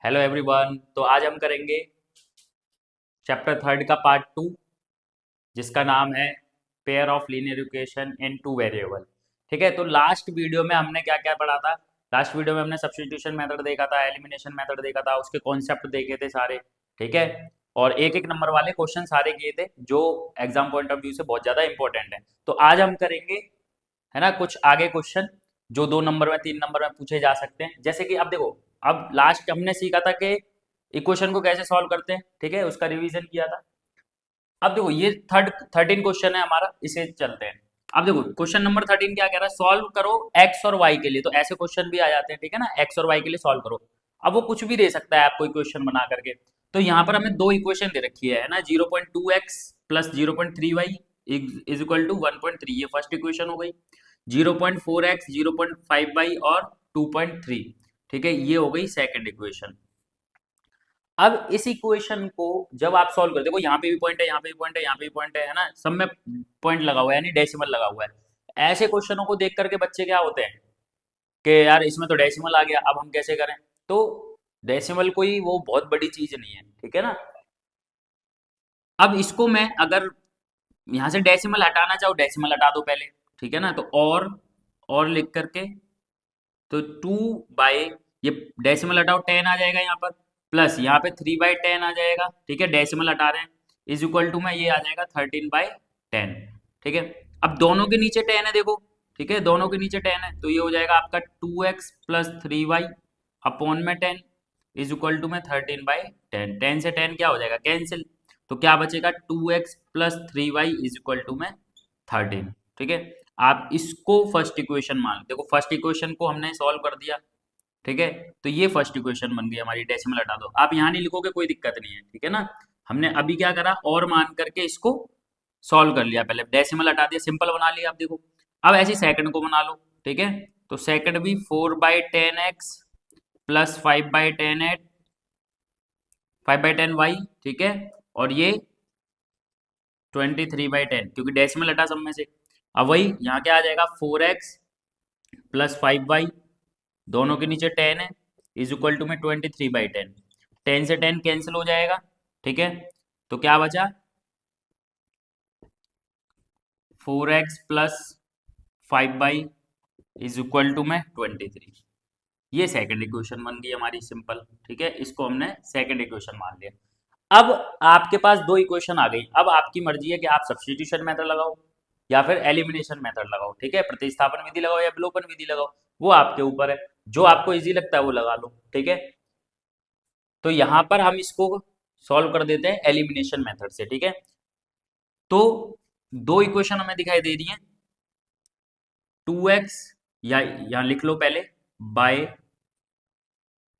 Hello everyone. तो आज हम करेंगे चैप्टर थर्ड का पार्ट टू, जिसका नाम है pair of linear equation in two variable. ठीक है, तो लास्ट वीडियो में हमने क्या क्या पढ़ा था। लास्ट वीडियो में हमने सब्स्टिट्यूशन मेथड देखा था, एलिमिनेशन मेथड देखा था, उसके कॉन्सेप्ट देखे थे सारे। ठीक है, और एक एक नंबर वाले क्वेश्चन सारे किए थे जो एग्जाम पॉइंट ऑफ व्यू से बहुत ज़्यादा इंपॉर्टेंट है। तो आज हम करेंगे, है ना, कुछ आगे क्वेश्चन जो 2 नंबर में 3 नंबर में पूछे जा सकते हैं। जैसे कि अब देखो, अब लास्ट हमने सीखा था कि इक्वेशन को कैसे सॉल्व करते हैं। ठीक है, उसका रिवीजन किया था। अब देखो ये 13 क्वेश्चन है हमारा, इसे चलते हैं। अब देखो क्वेश्चन नंबर 13 क्या कह रहा है, सॉल्व करो एक्स और वाई के लिए। तो ऐसे क्वेश्चन भी आ जाते हैं, ठीक है ना, एक्स और वाई के लिए सॉल्व करो। अब वो कुछ भी दे सकता है आपको इक्वेशन बना करके। तो यहाँ पर हमें दो इक्वेशन दे रखी है ना, 0.2x plus 0.3y is equal to 1.3। ये फर्स्ट इक्वेशन हो गई। 0.4x 0.5y और 2.3। ठीक है, ये हो गई सेकंड इक्वेशन। अब इस इक्वेशन को जब आप सॉल्व करते, देखो यहाँ पे भी पॉइंट है, यहाँ पे भी पॉइंट है, यहाँ पे भी पॉइंट है ना, सब में पॉइंट लगा हुआ है, यानी डेसिमल लगा हुआ है। ऐसे क्वेश्चनों को देख करके बच्चे क्या होते हैं कि यार इसमें तो डेसिमल आ गया, अब हम कैसे करें। तो डेसिमल कोई वो बहुत बड़ी चीज नहीं है, ठीक है ना। अब इसको मैं अगर यहाँ से डेसिमल हटाना चाहूँ, डेसिमल हटा दो पहले, ठीक है ना। तो और लिख करके, तो 2 बाई, ये डेसिमल हटाओ 10 आ जाएगा यहाँ पर, प्लस यहाँ पे 3/10 आ जाएगा। ठीक है, डेसिमल हटा रहे हैं, इज इक्वल टू में ये आ जाएगा 13/10। ठीक है, अब दोनों के नीचे 10 है देखो। ठीक है, दोनों के नीचे 10 है, तो ये हो जाएगा आपका 2x प्लस 3y अपॉन में 10 इज इक्वल टू में 13/10। 10 से 10 क्या हो जाएगा, कैंसिल। तो क्या बचेगा, 2x plus 3y is equal to में 13। ठीक है, आप इसको फर्स्ट इक्वेशन मान लो। देखो फर्स्ट इक्वेशन को हमने सॉल्व कर दिया। ठीक है, तो ये फर्स्ट इक्वेशन बन गई हमारी, डेसिमल हटा दो। आप यहाँ नहीं लिखोगे कोई दिक्कत नहीं है, ठीक है ना। हमने अभी क्या करा, और मान करके इसको सॉल्व कर लिया, पहले डेसिमल हटा दिया, सिंपल बना लिया। आप देखो, अब ऐसी सेकंड को बना लो। ठीक है, तो सेकंड भी 4/10x प्लस 5/10 5/10y। ठीक है, और ये 23/10, क्योंकि डेसिमल हटा सब में से। अब वही यहाँ क्या आ जाएगा, 4x प्लस 5y, दोनों के नीचे 10 है, इज इक्वल टू में 23/10। 10 से 10 कैंसिल हो जाएगा। ठीक है, तो क्या बचा, 4x plus 5y is equal to में 23। ये सेकंड इक्वेशन बन गई हमारी, सिंपल। ठीक है, इसको हमने सेकंड इक्वेशन मान लिया। अब आपके पास दो इक्वेशन आ गई। अब आपकी मर्जी है कि आप सब्स्टिट्यूशन मेथड लगाओ या फिर एलिमिनेशन मेथड लगाओ। ठीक है, प्रतिस्थापन विधि लगाओ या विलोपन विधि लगाओ, वो आपके ऊपर है। जो आपको इजी लगता है वो लगा लो। ठीक है, तो यहां पर हम इसको सॉल्व कर देते हैं एलिमिनेशन मेथड से। ठीक है, तो दो इक्वेशन हमें दिखाई दे रही हैं, 2x, या यहां लिख लो पहले, by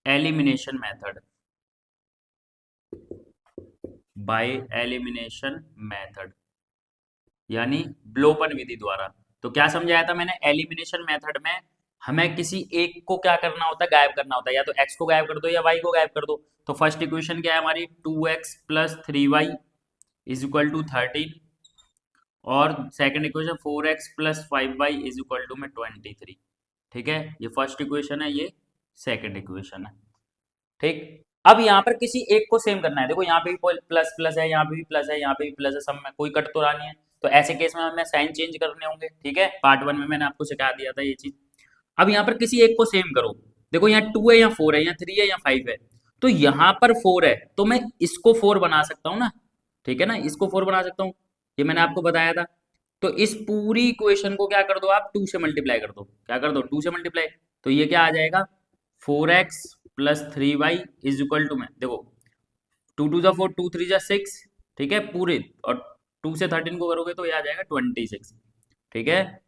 elimination method, by elimination method यानी विलोपन विधि द्वारा। तो क्या समझाया था मैंने, एलिमिनेशन मेथड में हमें किसी एक को क्या करना होता है, गायब करना होता है। या तो x को गायब कर दो या y को गायब कर दो। तो फर्स्ट इक्वेशन क्या है हमारी, 2x plus 3y is equal to 13, और second equation 4x plus 5y is equal to में 23। ठीक है, ये फर्स्ट इक्वेशन है, ये सेकंड इक्वेशन है। ठीक, अब यहाँ पर किसी एक को सेम करना है। देखो यहाँ पे भी प्लस प्लस है, यहाँ पे भी प्लस है, यहाँ पे भी प्लस है, सब में कोई कट तो रहा नहीं है। तो ऐसे केस में हमें साइन चेंज करने होंगे। ठीक है, पार्ट 1 में मैंने आपको सिखा दिया था ये चीज। अब यहाँ पर किसी एक को सेम करो। देखो यहाँ 2 है, यहाँ 4 है, यहाँ 3 है, यहाँ 5 है। तो यहाँ पर 4 है, तो मैं इसको 4 बना सकता हूँ ना। ठीक है ना, इसको 4 बना सकता हूँ, ये मैंने आपको बताया था। तो इस पूरी इक्वेशन को क्या कर दो आप, 2 से मल्टीप्लाई कर दो। क्या कर दो, 2 से मल्टीप्लाई। तो ये क्या आ जाएगा, 4x plus 3y is equal to में, देखो 2 2 जा 4, 2 3 जा 6। ठीक है, पूरे, और 2 से 13 को करोगे तो ये आ जाएगा 26। ठीक है,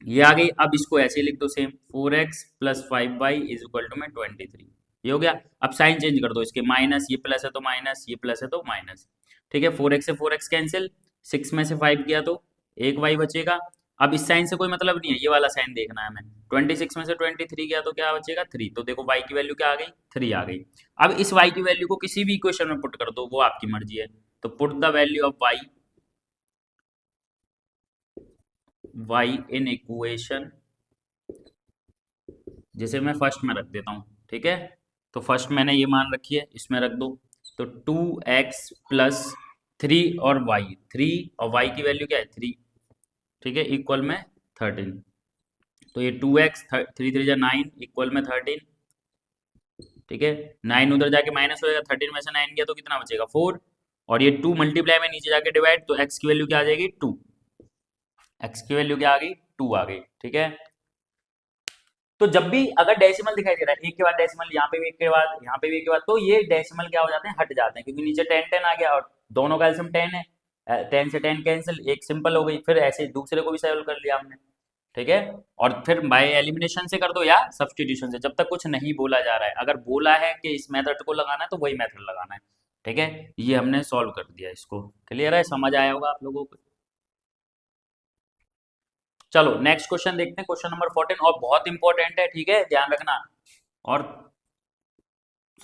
ये आ गई। अब इसको ऐसे ही लिख दो same, 4x plus 5y is equal to में 23। ये हो गया। अब साइन चेंज कर दो इसके, माइनस, ये प्लस है तो माइनस, ये प्लस है तो माइनस। ठीक है, 4x से 4x कैंसिल, 6 में से 5 गया तो एक y बचेगा। अब इस साइन से कोई मतलब नहीं है, ये वाला साइन देखना है हमें। 26 में से 23 गया तो क्या बचेगा, 3। तो देखो y की वैल्यू क्या आ गई, 3 आ गई। अब इस y की वैल्यू को किसी भी इक्वेशन में पुट कर दो, वो आपकी मर्जी है। तो put the value of y in equation, जैसे मैं फर्स्ट में रख देता हूँ। ठीक है, तो फर्स्ट मैंने ये मान रखी है, इसमें रख दो। तो 2x प्लस 3 और y, 3 और y की वैल्यू क्या है 3, ठीक है, इक्वल में 13। तो ये 2x 3 3 जा 9 इक्वल में 13, ठीक है। 9 उधर जाके माइनस हो जाएगा, 13 में से 9 गया तो कितना बचेगा 4, और ये 2 मल्टीप्लाई में नीचे जाके डिवाइड, तो x की वैल्यू क्या आ जाएगी 2, x की वैल्यू क्या आ गई 2 आ गई, ठीक है। तो जब भी अगर डेसिमल दिखाई दे रहा है, एक के बाद डेसिमल, यहाँ पे भी एक के बाद, यहाँ पे भी एक के बाद, तो ये डेसिमल क्या हो जाते हैं, हट जाते हैं, क्योंकि नीचे 10 10 आ गया और दोनों का एलसीएम 10 है, 10 से 10 कैंसिल, एक सिंपल हो गई, फिर ऐसे दूसरे को भी सॉल्व कर लिया हमने, ठीक है। और फिर बाय एलिमिनेशन से कर दो या सब्सटीट्यूशन से, जब तक कुछ नहीं बोला जा रहा है। अगर बोला है कि इस मेथड को लगाना है तो वही मेथड लगाना है, ठीक है। ये हमने सॉल्व कर दिया, इसको क्लियर है, समझ आया होगा आप लोगों को। चलो नेक्स्ट क्वेश्चन देखते हैं, क्वेश्चन नंबर 14, और बहुत इंपॉर्टेंट है, ठीक है, ध्यान रखना। और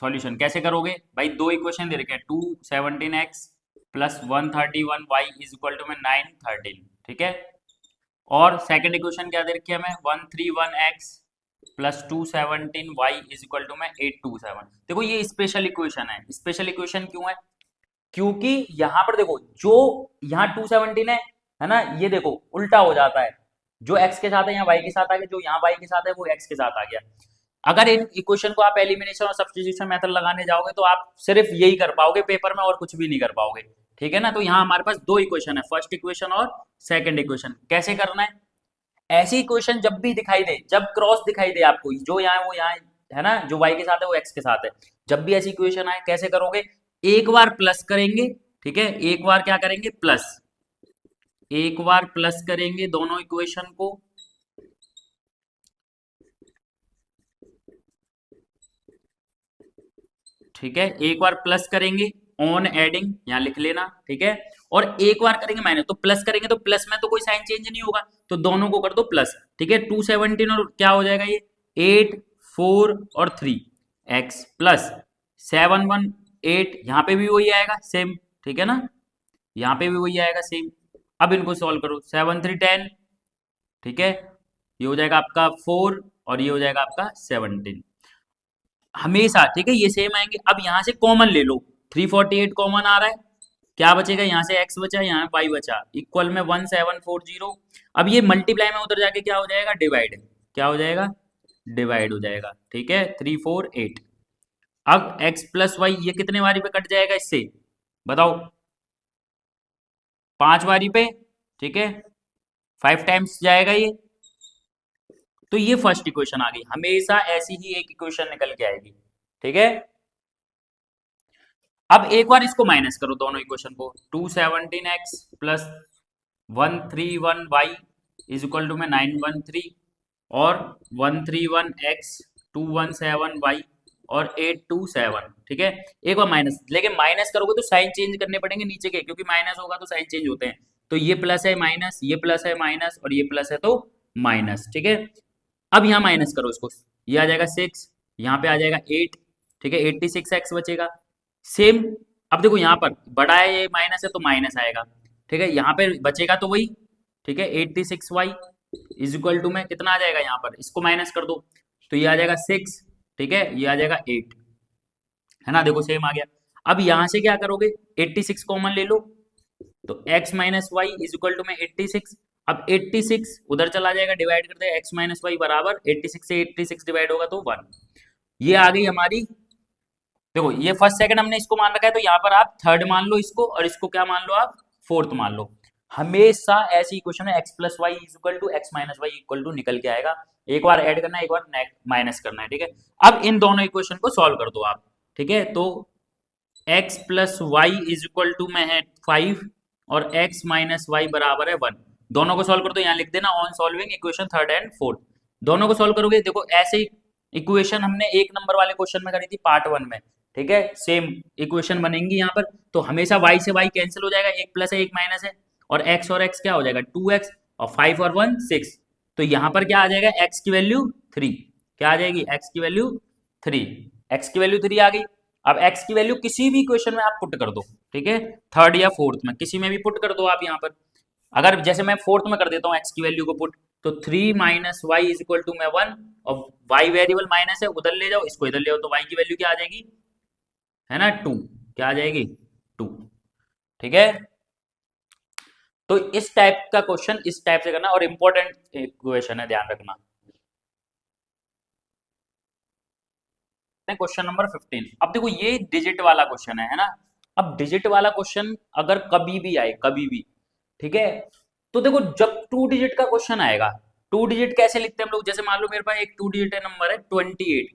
सॉल्यूशन कैसे करोगे भाई, दो इक्वेशन दे रखे हैं, 217x plus 131y is equal to में 913, ठीक है। और सेकंड इक्वेशन क्या दे रखी है हमें, 131x plus 217y is equal to में 827। देखो ये स्पेशल इक्वेशन है, स्पेशल इक्वेशन क्यों है, क्योंकि यहाँ पर देखो जो यहाँ 217 है ना, ये देखो उल्टा हो जाता है, जो x के साथ है यहाँ y के साथ आ गया, जो यहाँ y के साथ है वो x के साथ आ गया। अगर इन इक्वेशन को आप एलिमिनेशन और सब्स्टिट्यूशन मेथड लगाने जाओगे तो आप सिर्फ यही कर पाओगे पेपर में, और कुछ भी नहीं कर पाओगे, ठीक है ना। तो यहाँ हमारे पास दो इक्वेशन है, फर्स्ट इक्वेशन और सेकंड इक्वेशन। कैसे करना है, ऐसी इक्वेशन जब भी दिखाई दे, जब क्रॉस दिखाई दे आपको, जो यहाँ वो यहाँ है ना, जो y के साथ है वो x के साथ है, जब भी ऐसी इक्वेशन आए कैसे करोगे, एक बार प्लस करेंगे, ठीक है, एक बार क्या करेंगे प्लस, एक बार प्लस करेंगे दोनों इक्वेशन को, ठीक है, एक बार प्लस करेंगे ऑन एडिंग, यहां लिख लेना, ठीक है, और एक बार करेंगे माइनस। तो प्लस करेंगे तो प्लस में तो कोई साइन चेंज नहीं होगा, तो दोनों को कर दो प्लस, ठीक है। 217 और क्या हो जाएगा ये 8 4 और 3 x प्लस 718, यहाँ पे भी वही आएगा सेम, ठीक है ना, यहाँ पे भी वही आएगा सेम। अब इनको सॉल्व करो, 7 3 10, ठीक है, ये हो जाएगा आपका 4 और ये हो जाएगा आपका 17, हमेशा, ठीक है, ये सेम आएंगे। अब यहाँ से कॉमन ले लो, 348 कॉमन आ रहा है, क्या बचेगा, यहाँ से x बचा, यहाँ y बचा, इक्वल में 1740। अब ये मल्टीप्लाई में उधर जाके क्या हो जाएगा डिवाइड, क्या हो जाएगा डिवाइड हो जाएगा, ठीक है, 348। अब x प्लस वाई ये कितने बारी पे कट जाएगा इससे बताओ, 5 बारी पे, ठीक है, 5 टाइम्स जाएगा ये। तो ये फर्स्ट इक्वेशन आ गई, हमेशा ऐसी ही एक इक्वेशन निकल के आएगी, ठीक है। अब एक बार इसको माइनस करो दोनों इक्वेशन को, 217x plus 131y is equal to में 913, और 131x 217y और 827, ठीक है। एक बार माइनस, लेकिन माइनस करोगे तो साइन चेंज करने पड़ेंगे नीचे के, क्योंकि माइनस होगा तो साइन चेंज होते हैं। तो ये प्लस है माइनस, ये प्लस है माइनस, और ये प्लस है तो माइनस, ठीक है। अब यहाँ माइनस करो इसको, ये आ जाएगा 6, यहाँ पे आ जाएगा 8, ठीक है, 86x बचेगा सेम। अब देखो यहाँ पर बड़ा है, ये माइनस है तो माइनस आएगा, ठीक है, यहाँ पे बचेगा तो वही, ठीक है, 86y इज इक्वल टू में कितना आ जाएगा, यहाँ पर इसको माइनस कर दो तो ये आ जाएगा 6, ठीक है, ये आ जाएगा 8, है ना, देखो सेम आ गया। अब यहाँ से क्या करोगे, 86 कॉमन ले लो, तो x minus y is equal to में 86। अब 86 उधर चला जाएगा, डिवाइड करते हैं, x माइनस वाई बराबर 86 से 86 डिवाइड होगा तो 1। ये आ गई हमारी, देखो ये फर्स्ट सेकंड हमने इसको मान रखा है, तो यहाँ पर आप थर्ड मान लो इसको, और इसको क्या मान लो आप फोर्थ मान लो। हमेशा ऐसी इक्वेशन है, x plus y is equal to x minus y equal to निकल के आएगा, एक बार ऐड करना है, एक बार माइनस करना है, ठीक है। अब इन दोनों इक्वेशन को सॉल्व कर दो आप, ठीक है, तो x plus y is equal to में है 5 और x माइनस वाई बराबर है 1, दोनों को सॉल्व कर दो, यहाँ लिख देना on solving equation third and fourth, दोनों को सॉल्व करोगे। देखो ऐसे इक्वेशन हमने एक नंबर वाले क्वेश्चन में करी थी पार्ट 1 में, ठीक है, सेम इक्वेशन बनेंगी यहाँ पर। तो हमेशा y से y कैंसिल हो जाएगा, एक प्लस है एक माइनस है, और x और x क्या हो जाएगा 2x, और 5 और 1 6, तो यहाँ पर क्या आ जाएगा x की वैल्यू 3, क्या आ जाएगी x की वैल्यू 3, x की वैल्यू 3 आ गई। अब x की वैल्यू किसी भी इक्वेशन में आप पुट कर दो, ठीक है, थर्ड या फोर्थ में किसी में भी पुट कर दो आप यहाँ पर। अगर जैसे मैं फोर्थ में कर देता हूँ x की वैल्यू को पुट, तो 3 minus y is equal to में 1, और वाई वेरिएबल माइनस है, उधर ले जाओ, इसको इधर ले जाओ, तो वाई की वैल्यू क्या आ जाएगी, है ना 2, क्या आ जाएगी 2। ठीक है, तो इस टाइप का क्वेश्चन इस टाइप से करना, और इंपॉर्टेंट क्वेश्चन है, ध्यान रखना। Question number 15। अब देखो ये डिजिट वाला क्वेश्चन है ना। अब डिजिट वाला क्वेश्चन अगर कभी भी आए, कभी भी, ठीक है, तो देखो जब 2 डिजिट का क्वेश्चन आएगा, 2 डिजिट कैसे लिखते हैं हम लोग, जैसे मान लो मेरे पास एक 2 डिजिट नंबर है 28,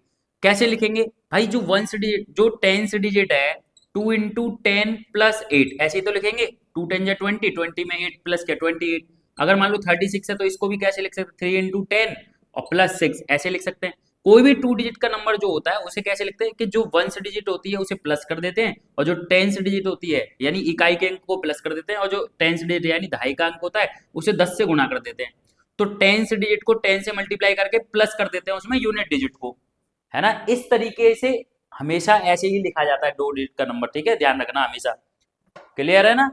कैसे लिखेंगे भाई, जो 1 डिजिट जो 10 डिजिट है, 2 × 10 + 8, ऐसे ही तो लिखेंगे, 2 × 10 = 20, 20 में 8 प्लस क्या 28। अगर मान लो 36 है तो इसको भी कैसे लिख सकते हैं, 3 × 10 और +6, ऐसे लिख सकते हैं। कोई भी 2 डिजिट का नंबर जो होता है उसे कैसे लिखते हैं कि जो 1 डिजिट होती है उसे प्लस कर देते हैं, और जो 10 डिजिट होती है यानी इकाई के अंक को प्लस कर देते हैं, और जो 10 डिजिट यानी दहाई का अंक होता है उसे 10 से गुणा कर देते हैं। तो 10 डिजिट को 10 से मल्टीप्लाई करके प्लस कर देते हैं उसमें यूनिट डिजिट को, है ना। इस तरीके से हमेशा ऐसे ही लिखा जाता है 2 डिजिट का नंबर, ठीक है, ध्यान रखना हमेशा। क्लियर है ना।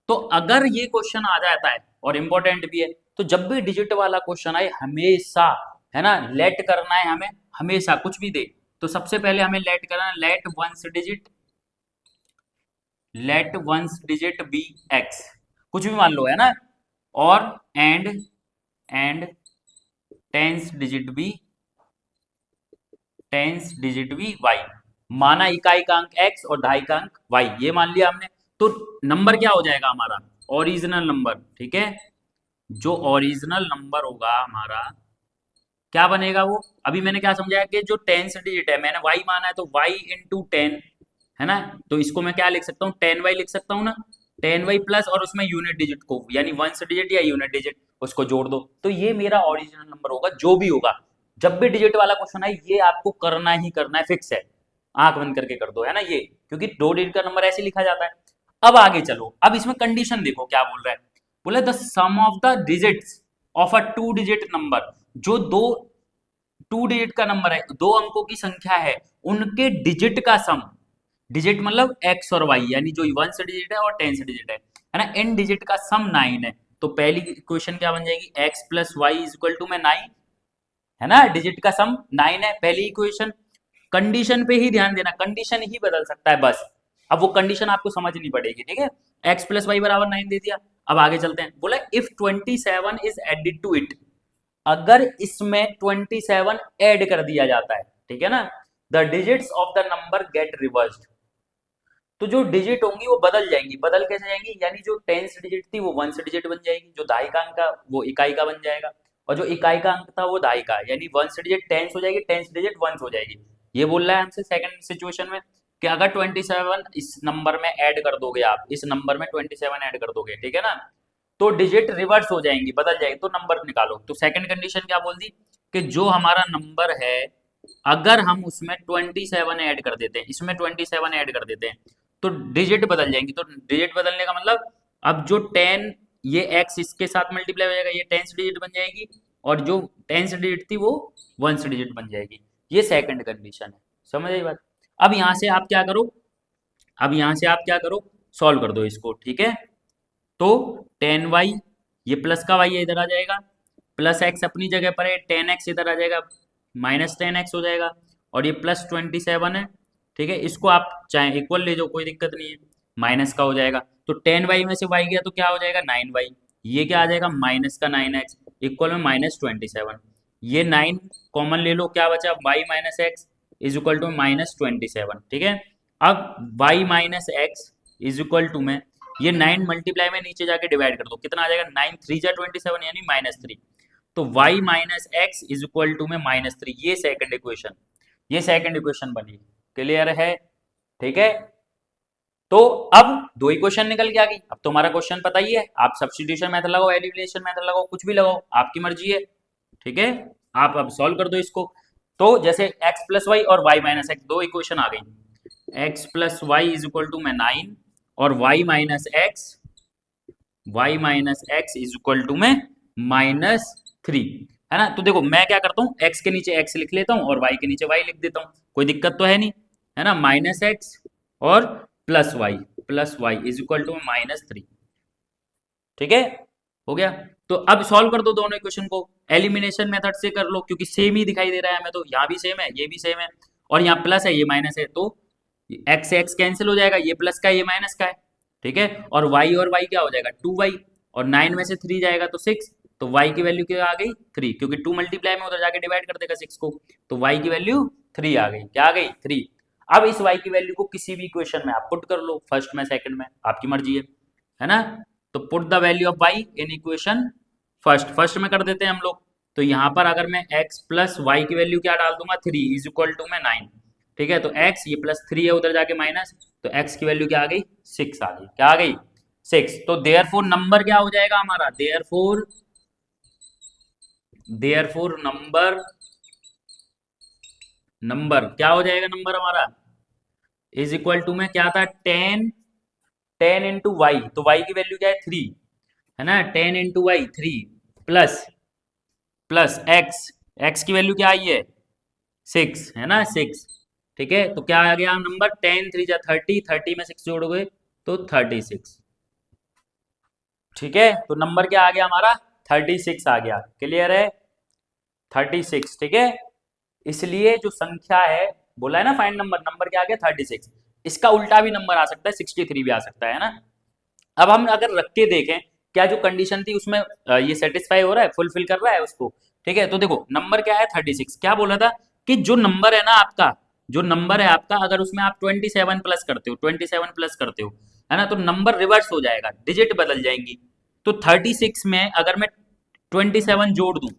तो अगर ये क्वेश्चन आ जाता है और इंपॉर्टेंट भी है, तो जब भी डिजिट वाला क्वेश्चन आए हमेशा, है ना, लेट करना है हमें, हमेशा कुछ भी दे तो सबसे पहले हमें लेट करना है, let ones digit be x, कुछ भी मान लो, है ना, और and tens digit be y, माना इकाई का अंक एक्स और दहाई का अंक वाई, ये मान लिया हमने। तो नंबर क्या हो जाएगा हमारा, ओरिजिनल नंबर, ठीक है। जो ओरिजिनल नंबर होगा हमारा, क्या बनेगा वो, अभी मैंने क्या समझाया कि जो 10 डिजिट है, मैंने वाई माना है तो वाई इंटू 10, है ना, तो इसको मैं क्या लिख सकता हूँ, 10y लिख सकता हूँ ना, 10y प्लस और उसमें यूनिट डिजिट को यानी 1 डिजिट या यूनिट डिजिट उसको जोड़ दो, तो ये मेरा ओरिजिनल नंबर होगा। जो भी होगा, जब भी डिजिट वाला क्वेश्चन आए ये आपको करना ही करना है, फिक्स है, आंख बंद करके कर दो, है ना ये, क्योंकि 2 डिजिट का नंबर ऐसे लिखा जाता है। अब आगे चलो, अब इसमें कंडीशन देखो क्या बोल रहा है, बोले the sum of the digits of a 2 digit number, जो 2 डिजिट का नंबर है, 2 अंकों की संख्या है, उनके डिजिट का सम, डिजिट मतलब एक्स और वाई, यानी जो 1 डिजिट है और 10 डिजिट है ना, इन डिजिट का सम 9 है। तो पहली इक्वेशन क्या बन जाएगी, x plus y is equal to में 9, है ना, डिजिट का सम 9 है, पहली इक्वेशन। कंडीशन पे ही ध्यान देना, कंडीशन ही बदल सकता है बस, अब वो कंडीशन आपको समझनी पड़ेगी, ठीक है। एक्स प्लस वाई बराबर 9 दे दिया। अब आगे चलते हैं, बोला if 27 is added to it, अगर इसमें 27 ऐड कर दिया जाता है, ठीक है ना, the digits of the number get reversed, तो जो डिजिट होंगी वो बदल जाएंगी। बदल कैसे जाएंगी, यानी जो 10 डिजिट थी वो 1 डिजिट बन जाएगी, जो दहाई का अंक था वो इकाई का बन जाएगा, और जो इकाई का अंक था वो दहाई का, यानी 1 डिजिट 10 हो जाएगी, 10 डिजिट 1 हो जाएगी। ये बोल रहा है हमसे सेकंड सिचुएशन में कि अगर 27 इस नंबर में ऐड कर दोगे, आप इस नंबर में 27 ऐड कर दोगे, ठीक है ना, तो डिजिट रिवर्स हो जाएंगी, बदल जाएगी, तो नंबर निकालो। तो सेकंड कंडीशन क्या बोल दी कि जो हमारा नंबर है, अगर हम उसमें 27 ऐड कर देते हैं, इसमें 27 ऐड कर देते हैं, तो डिजिट बदल जाएंगी। तो डिजिट बदलने का मतलब, अब जो 10, ये x इसके साथ मल्टीप्लाई हो जाएगा, ये 10 डिजिट बन जाएगी, और जो 10 डिजिट थी वो 1 डिजिट बन जाएगी। ये सेकंड कंडीशन है, समझ आई बात। अब यहां से आप क्या करो, अब यहां से आप क्या करो, सॉल्व कर दो इसको, ठीक है। तो 10y, ये प्लस का y इधर आ जाएगा, प्लस x अपनी जगह पर है, 10x इधर आ जाएगा, -10x हो जाएगा, और ये +27 है, ठीक है, इसको आप चाहे इक्वल ले जाओ, कोई दिक्कत नहीं है, माइनस का हो जाएगा। तो 10y में से y गया तो क्या हो जाएगा 9y, ये क्या आ जाएगा माइनस का 9x इक्वल में -27, ये 9 कॉमन ले लो, क्या बचा y minus x is equal to -27, ठीक है। अब y minus x is equal to में ये 9 मल्टीप्लाई में नीचे जाके डिवाइड कर दो, कितना आ जाएगा 9 3 जा 27 यानी -3, तो y minus x is equal to में -3, ये सेकंड इक्वेशन, ये सेकंड इक्वेशन बनी। क्लियर है, ठीक है। तो अब 2 इक्वेशन निकल के आ गई। अब तुम्हारा क्वेश्चन पता ही है, आप सब्स्टिट्यूशन मेथड लगाओ, एलिमिनेशन मेथड लगाओ, कुछ भी लगाओ, आपकी मर्जी है, ठीक है। आप अब सॉल्व कर दो इसको। तो जैसे x प्लस वाई और y माइनस एक्स, 2 इक्वेशन आ गई, x plus y is equal to में 9 और y minus x is equal to में -3, है ना। तो देखो मैं क्या करता हूँ, x के नीचे x लिख लेता हूँ और y के नीचे y लिख देता हूँ, कोई दिक्कत तो है नहीं, है ना, -x और plus y is equal to -3, ठीक है, हो गया। तो अब सॉल्व कर दो दोनों इक्वेशन को, एलिमिनेशन मेथड से कर लो, क्योंकि सेम ही दिखाई दे रहा है हमें, तो यहाँ भी सेम है, ये भी सेम है, और यहाँ प्लस है, ये माइनस है, तो एक्स से एक्स कैंसिल हो जाएगा, ये प्लस का है, ये माइनस का है, ठीक है। और वाई क्या हो जाएगा, 2y, और 9 में से 3 जाएगा तो 6, तो y की वैल्यू क्या आ गई, 3, क्योंकि 2 मल्टीप्लाई में उधर जाके डिवाइड कर देगा 6 को, तो y की वैल्यू 3 आ गई, क्या आ गई, 3। अब इस y की वैल्यू को किसी भी इक्वेशन में आप पुट कर लो, फर्स्ट में सेकंड में, आपकी मर्जी है ना। तो put the value of y in equation first में कर देते हैं हम लोग। तो यहाँ पर अगर मैं x प्लस वाई की वैल्यू क्या डाल दूंगा, 3 इज इक्वल टू में 9, ठीक है। तो x ये प्लस 3 है, उधर जाके माइनस, तो x की वैल्यू क्या आ गई, 6 आ गई, क्या आ गई, 6। तो देयरफॉर नंबर क्या हो जाएगा हमारा, देयरफॉर नंबर क्या हो जाएगा, नंबर हमारा इज इक्वल टू में क्या था, 10 इंटू वाई, तो y की वैल्यू क्या है, 3 है ना, 10 into y 3 plus plus x की वैल्यू क्या आई है, 6 है ना, 6, ठीक है। तो क्या आ गया नंबर, 10 3 जा 30, 30 में 6 जोड़ोगे तो 36, ठीक है। तो नंबर क्या आ गया हमारा, 36 आ गया, क्लियर है, 36, ठीक है। इसलिए जो संख्या है, बोला है ना फाइंड नंबर, नंबर क्या आ गया 36, इसका उल्टा भी नंबर आ सकता है, 63 भी आ सकता है ना। अब हम अगर रख के देखें, क्या जो कंडीशन थी उसमें ये सेटिस्फाई हो रहा है, फुलफिल कर रहा है उसको, ठीक है। तो देखो नंबर क्या है 36, क्या बोला था कि जो नंबर है ना आपका, जो नंबर है आपका, अगर उसमें आप 27 प्लस करते हो, 27 प्लस करते हो, है ना, तो नंबर रिवर्स हो जाएगा, डिजिट बदल जाएंगी। तो 36 में अगर मैं 27 जोड़ दूं,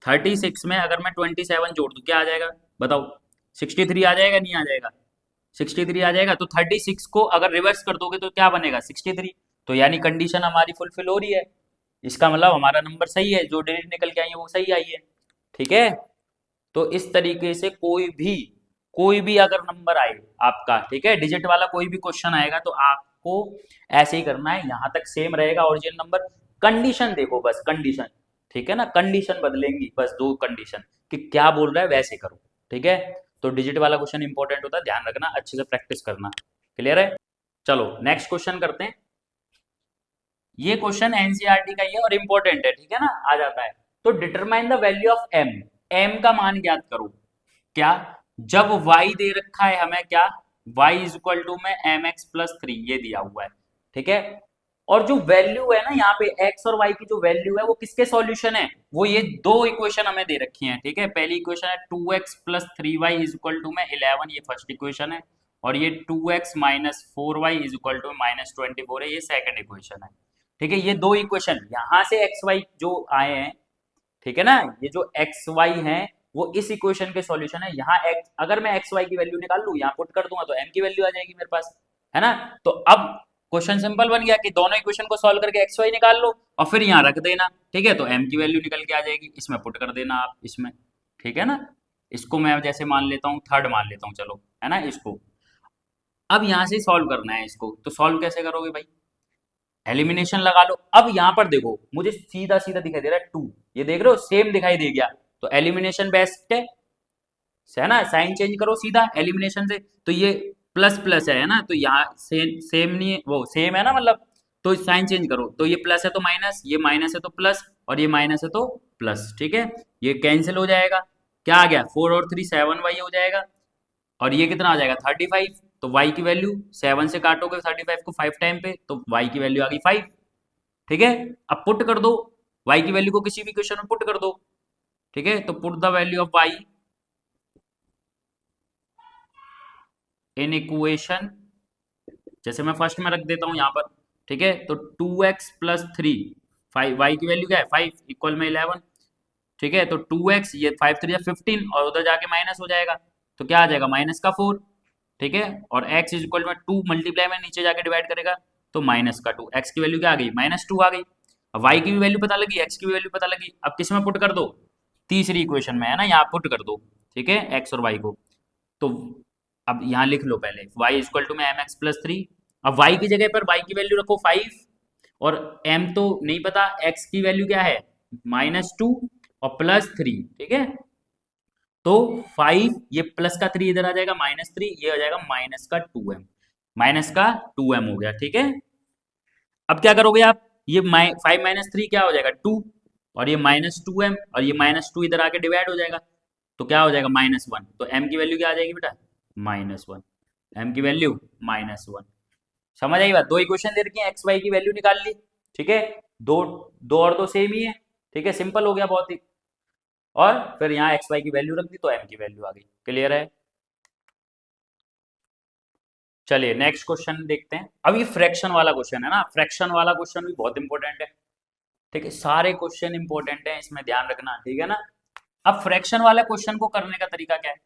36 में अगर मैं 27 जोड़ दूं, क्या आ जाएगा बताओ, 63 आ जाएगा, नहीं आ जाएगा, 63 आ जाएगा। तो 36 को अगर रिवर्स कर दोगे तो क्या बनेगा, 63। तो यानी कंडीशन हमारी फुलफिल हो रही है, इसका मतलब हमारा नंबर सही है, जो डिजिट निकल के आई है वो सही आई है, ठीक है। तो इस तरीके से कोई भी अगर नंबर आए आपका, ठीक है, डिजिट वाला कोई भी क्वेश्चन आएगा, तो आपको ऐसे ही करना है, यहां तक सेम रहेगा ओरिजिनल नंबर, कंडीशन देखो बस, कंडीशन, ठीक है ना, कंडीशन बदलेंगी बस, दो कंडीशन, कि क्या बोल रहा है वैसे करो, ठीक है। तो डिजिट वाला क्वेश्चन इंपॉर्टेंट होता है, ध्यान रखना, अच्छे से प्रैक्टिस करना, क्लियर है। चलो नेक्स्ट क्वेश्चन करते हैं, ये क्वेश्चन एनसीईआरटी का ही है और इंपॉर्टेंट है, ठीक है ना, आ जाता है। तो determine the value of m, m का मान ज्ञात करो, क्या, जब y दे रखा है हमें, क्या, y इज इक्वल टू में एम एक्स प्लस 3, ये दिया हुआ है, ठीक है। और जो वैल्यू है ना यहाँ पे x और y की जो वैल्यू है वो किसके सॉल्यूशन है, वो ये दो इक्वेशन हमें दे रखी हैं, ठीक है। पहली इक्वेशन है 2x plus 3y is equal to में 11, ये फर्स्ट इक्वेशन है, और ये 2x minus 4y is equal to minus 24 है, ये सेकंड इक्वेशन है, ठीक है। ये दो इक्वेशन यहाँ से एक्स वाई जो आए हैं, ठीक है ना, ये जो एक्स वाई है वो इस इक्वेशन के सॉल्यूशन है। यहाँ एक्स, अगर मैं एक्स वाई की वैल्यू निकाल लूँ, यहाँ पुट कर दूंगा तो एम की वैल्यू आ जाएगी मेरे पास, है ना। तो अब क्वेश्चन सिंपल बन गया कि दोनों इक्वेशन को सॉल्व करके एक्स वाई निकाल लो और फिर यहाँ रख देना, ठीक है। तो एम की वैल्यू निकल के आ जाएगी, इसमें पुट कर देना आप इसमें, ठीक है ना। इसको मैं जैसे मान लेता हूँ, थर्ड मान लेता हूँ, चलो, है ना, इसको अब यहाँ से सॉल्व करना है इसको, तो सॉल्व कैसे करोगे भाई, एलिमिनेशन लगा लो। अब यहाँ पर देखो मुझे सीधा सीधा दिखाई दे रहा है 2, ये देख रहे हो सेम दिखाई दे गया, तो एलिमिनेशन बेस्ट है ना, साइन चेंज करो सीधा एलिमिनेशन से, तो ये प्लस प्लस है ना, तो यहाँ सेम नहीं है, वो सेम है ना मतलब, तो साइन चेंज करो, तो ये प्लस है तो माइनस, ये माइनस है तो प्लस, और ये माइनस है तो प्लस, ठीक है। ये कैंसिल हो जाएगा, क्या आ गया 4 और 3 7y हो जाएगा, और ये कितना आ जाएगा 35, तो y की वैल्यू 7 से काटोगे 35 को 5 टाइम पे, तो y की वैल्यू आ गई 5, ठीक है। अब पुट कर दो y की वैल्यू को किसी भी क्वेश्चन में पुट कर दो, ठीक है। तो put the value of y in equation, जैसे मैं फर्स्ट में रख देता हूं यहाँ पर, ठीक है। तो 2x प्लस 3, 5, y की वैल्यू क्या है 5 इक्वल में 11, ठीक है। तो 2x, ये 5 3 15, और उधर जाके माइनस हो जाएगा, तो क्या आ जाएगा माइनस का 4, ठीक है। और x इज इक्वल में 2 मल्टीप्लाई में नीचे जाके डिवाइड करेगा, तो माइनस का 2, x की वैल्यू क्या आ गई -2 आ गई। अब y की भी वैल्यू पता लगी, x की भी वैल्यू पता लगी, अब किस में पुट कर दो, तीसरी इक्वेशन में, है ना, यहाँ पुट कर दो, ठीक है, x और y को। तो अब यहाँ लिख लो पहले y इज इक्वल टू में एम एक्स प्लस 3, अब y की जगह पर y की वैल्यू रखो 5, और m तो नहीं पता, x की वैल्यू क्या है -2 और +3, ठीक है। तो 5, ये प्लस का 3 इधर आ जाएगा -3, ये हो जाएगा माइनस का 2m, माइनस का 2m हो गया, ठीक है। अब क्या करोगे आप, ये 5 - 3 क्या हो जाएगा 2, और ये -2m, और ये -2 इधर आके डिवाइड हो जाएगा, तो क्या हो जाएगा -1। तो m की वैल्यू क्या आ जाएगी बेटा, -1। m की वैल्यू -1। समझ आई बात। दो इक्वेशन दे रखी है, एक्स वाई की वैल्यू निकाल ली, ठीक है। दो दो और दो सेम ही है, ठीक है, सिंपल हो गया बहुत ही। और फिर यहाँ एक्स वाई की वैल्यू रख दी तो m की वैल्यू आ गई। क्लियर है। चलिए नेक्स्ट क्वेश्चन देखते हैं। अब ये फ्रैक्शन वाला क्वेश्चन है ना, फ्रैक्शन वाला क्वेश्चन भी बहुत इंपॉर्टेंट है, ठीक है। सारे क्वेश्चन इंपॉर्टेंट है, इसमें ध्यान रखना, ठीक है ना। अब फ्रैक्शन वाला क्वेश्चन को करने का तरीका क्या है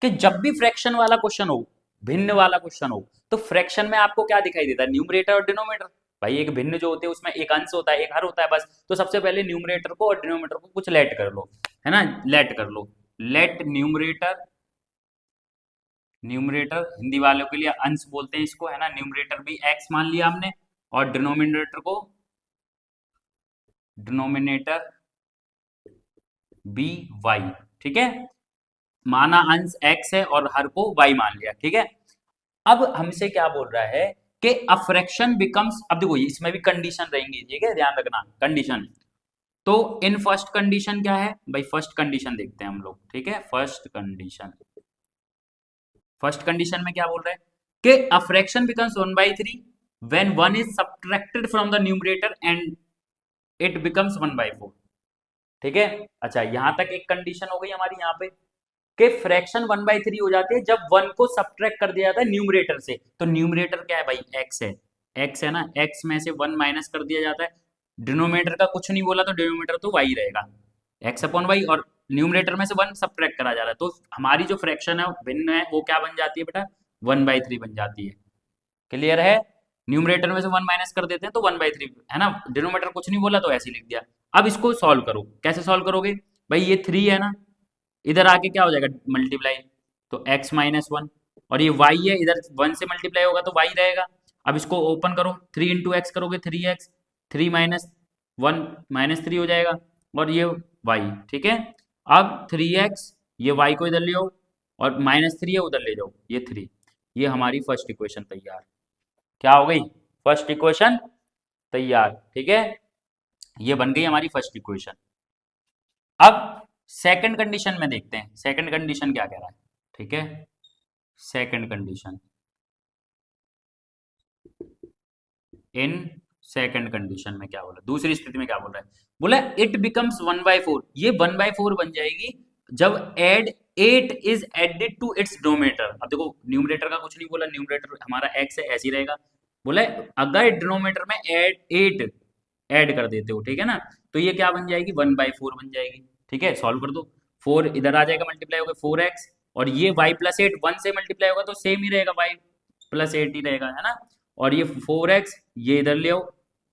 कि जब भी फ्रैक्शन वाला क्वेश्चन हो, भिन्न वाला क्वेश्चन हो, तो फ्रैक्शन में आपको क्या दिखाई देता है, न्यूमरेटर और डिनोमिनेटर। भाई एक भिन्न जो होते हैं उसमें एक अंश होता है, एक हर होता है बस। तो सबसे पहले न्यूमरेटर को और डिनोमिनेटर को कुछ लेट कर लो, है ना, लेट कर लो। लेट न्यूमरेटर, न्यूमरेटर हिंदी वालों के लिए अंश बोलते हैं इसको, है ना। न्यूमरेटर भी एक्स मान लिया हमने, और डिनोमिनेटर को, डिनोमिनेटर बी वाई, ठीक है। माना अंश एक्स है और हर को वाई मान लिया, ठीक है। अब हमसे क्या बोल रहा है कि अ फ्रैक्शन बिकम्स, अब देखो इसमें भी कंडीशन रहेंगी, ठीक है, ध्यान रखना कंडीशन। तो इन फर्स्ट कंडीशन क्या है भाई, फर्स्ट कंडीशन देखते हैं हम लोग, ठीक है। फर्स्ट कंडीशन, फर्स्ट कंडीशन में क्या बोल रहा है कि a fraction becomes 1/3 when 1 is subtracted from the numerator and it becomes 1/4, ठीक है। अच्छा यहां तक एक कंडीशन हो गई हमारी यहाँ पे कि फ्रैक्शन 1/3 हो जाती है जब 1 को सब्ट्रैक्ट कर दिया जाता है न्यूमरेटर से। तो न्यूमरेटर क्या है भाई, एक्स है, एक्स है ना, एक्स में से 1 माइनस कर दिया जाता है। डिनोमिनेटर का कुछ नहीं बोला तो डिनोमिनेटर तो वाई रहेगा, एक्स अपॉन वाई, और न्यूमरेटर में से 1 सब्ट्रैक्ट करा जा रहा है, तो हमारी जो फ्रैक्शन है भिन्न है वो क्या बन जाती है बेटा, 1/3 बन जाती है। क्लियर है। न्यूमरेटर में से 1 माइनस कर देते हैं तो 1/3, है ना। डिनोमिनेटर कुछ नहीं बोला तो ऐसे ही लिख दिया। अब इसको सॉल्व करो, कैसे सॉल्व करोगे भाई, ये 3 है ना, इधर आके क्या हो जाएगा मल्टीप्लाई, तो x-1, और ये y है, इधर 1 से मल्टीप्लाई होगा तो y रहेगा। अब इसको ओपन करो, 3 इंटू एक्स करोगे 3x, 3 माइनस 1 -3 हो जाएगा, और ये y, ठीक है। अब 3x, ये y को इधर ले आओ, और -3 है उधर ले जाओ, ये 3। ये हमारी फर्स्ट इक्वेशन तैयार, क्या हो गई, फर्स्ट इक्वेशन तैयार, ठीक है। ये बन गई हमारी फर्स्ट इक्वेशन। अब सेकंड कंडीशन में देखते हैं, सेकंड कंडीशन क्या कह रहा है, ठीक है। Second condition, in second condition में क्या बोला, दूसरी स्थिति में क्या बोल रहा है, बोला इट बिकम्स 1/4, ये 1/4 बन जाएगी जब add 8 is added to its denominator. अब देखो न्यूमरेटर का कुछ नहीं बोला, न्यूमरेटर हमारा x है, ऐसे ही रहेगा। बोला अगर डिनोमिनेटर में एड 8 ऐड कर देते हो, ठीक है ना, तो ये क्या बन जाएगी, 1/4 बन जाएगी, ठीक है। सॉल्व कर दो, 4 इधर आ जाएगा, मल्टीप्लाई होगा 4x, और ये y+8 1 से मल्टीप्लाई होगा तो सेम ही रहेगा, y+8 ही रहेगा, है ना। और ये 4x, ये इधर ले आओ,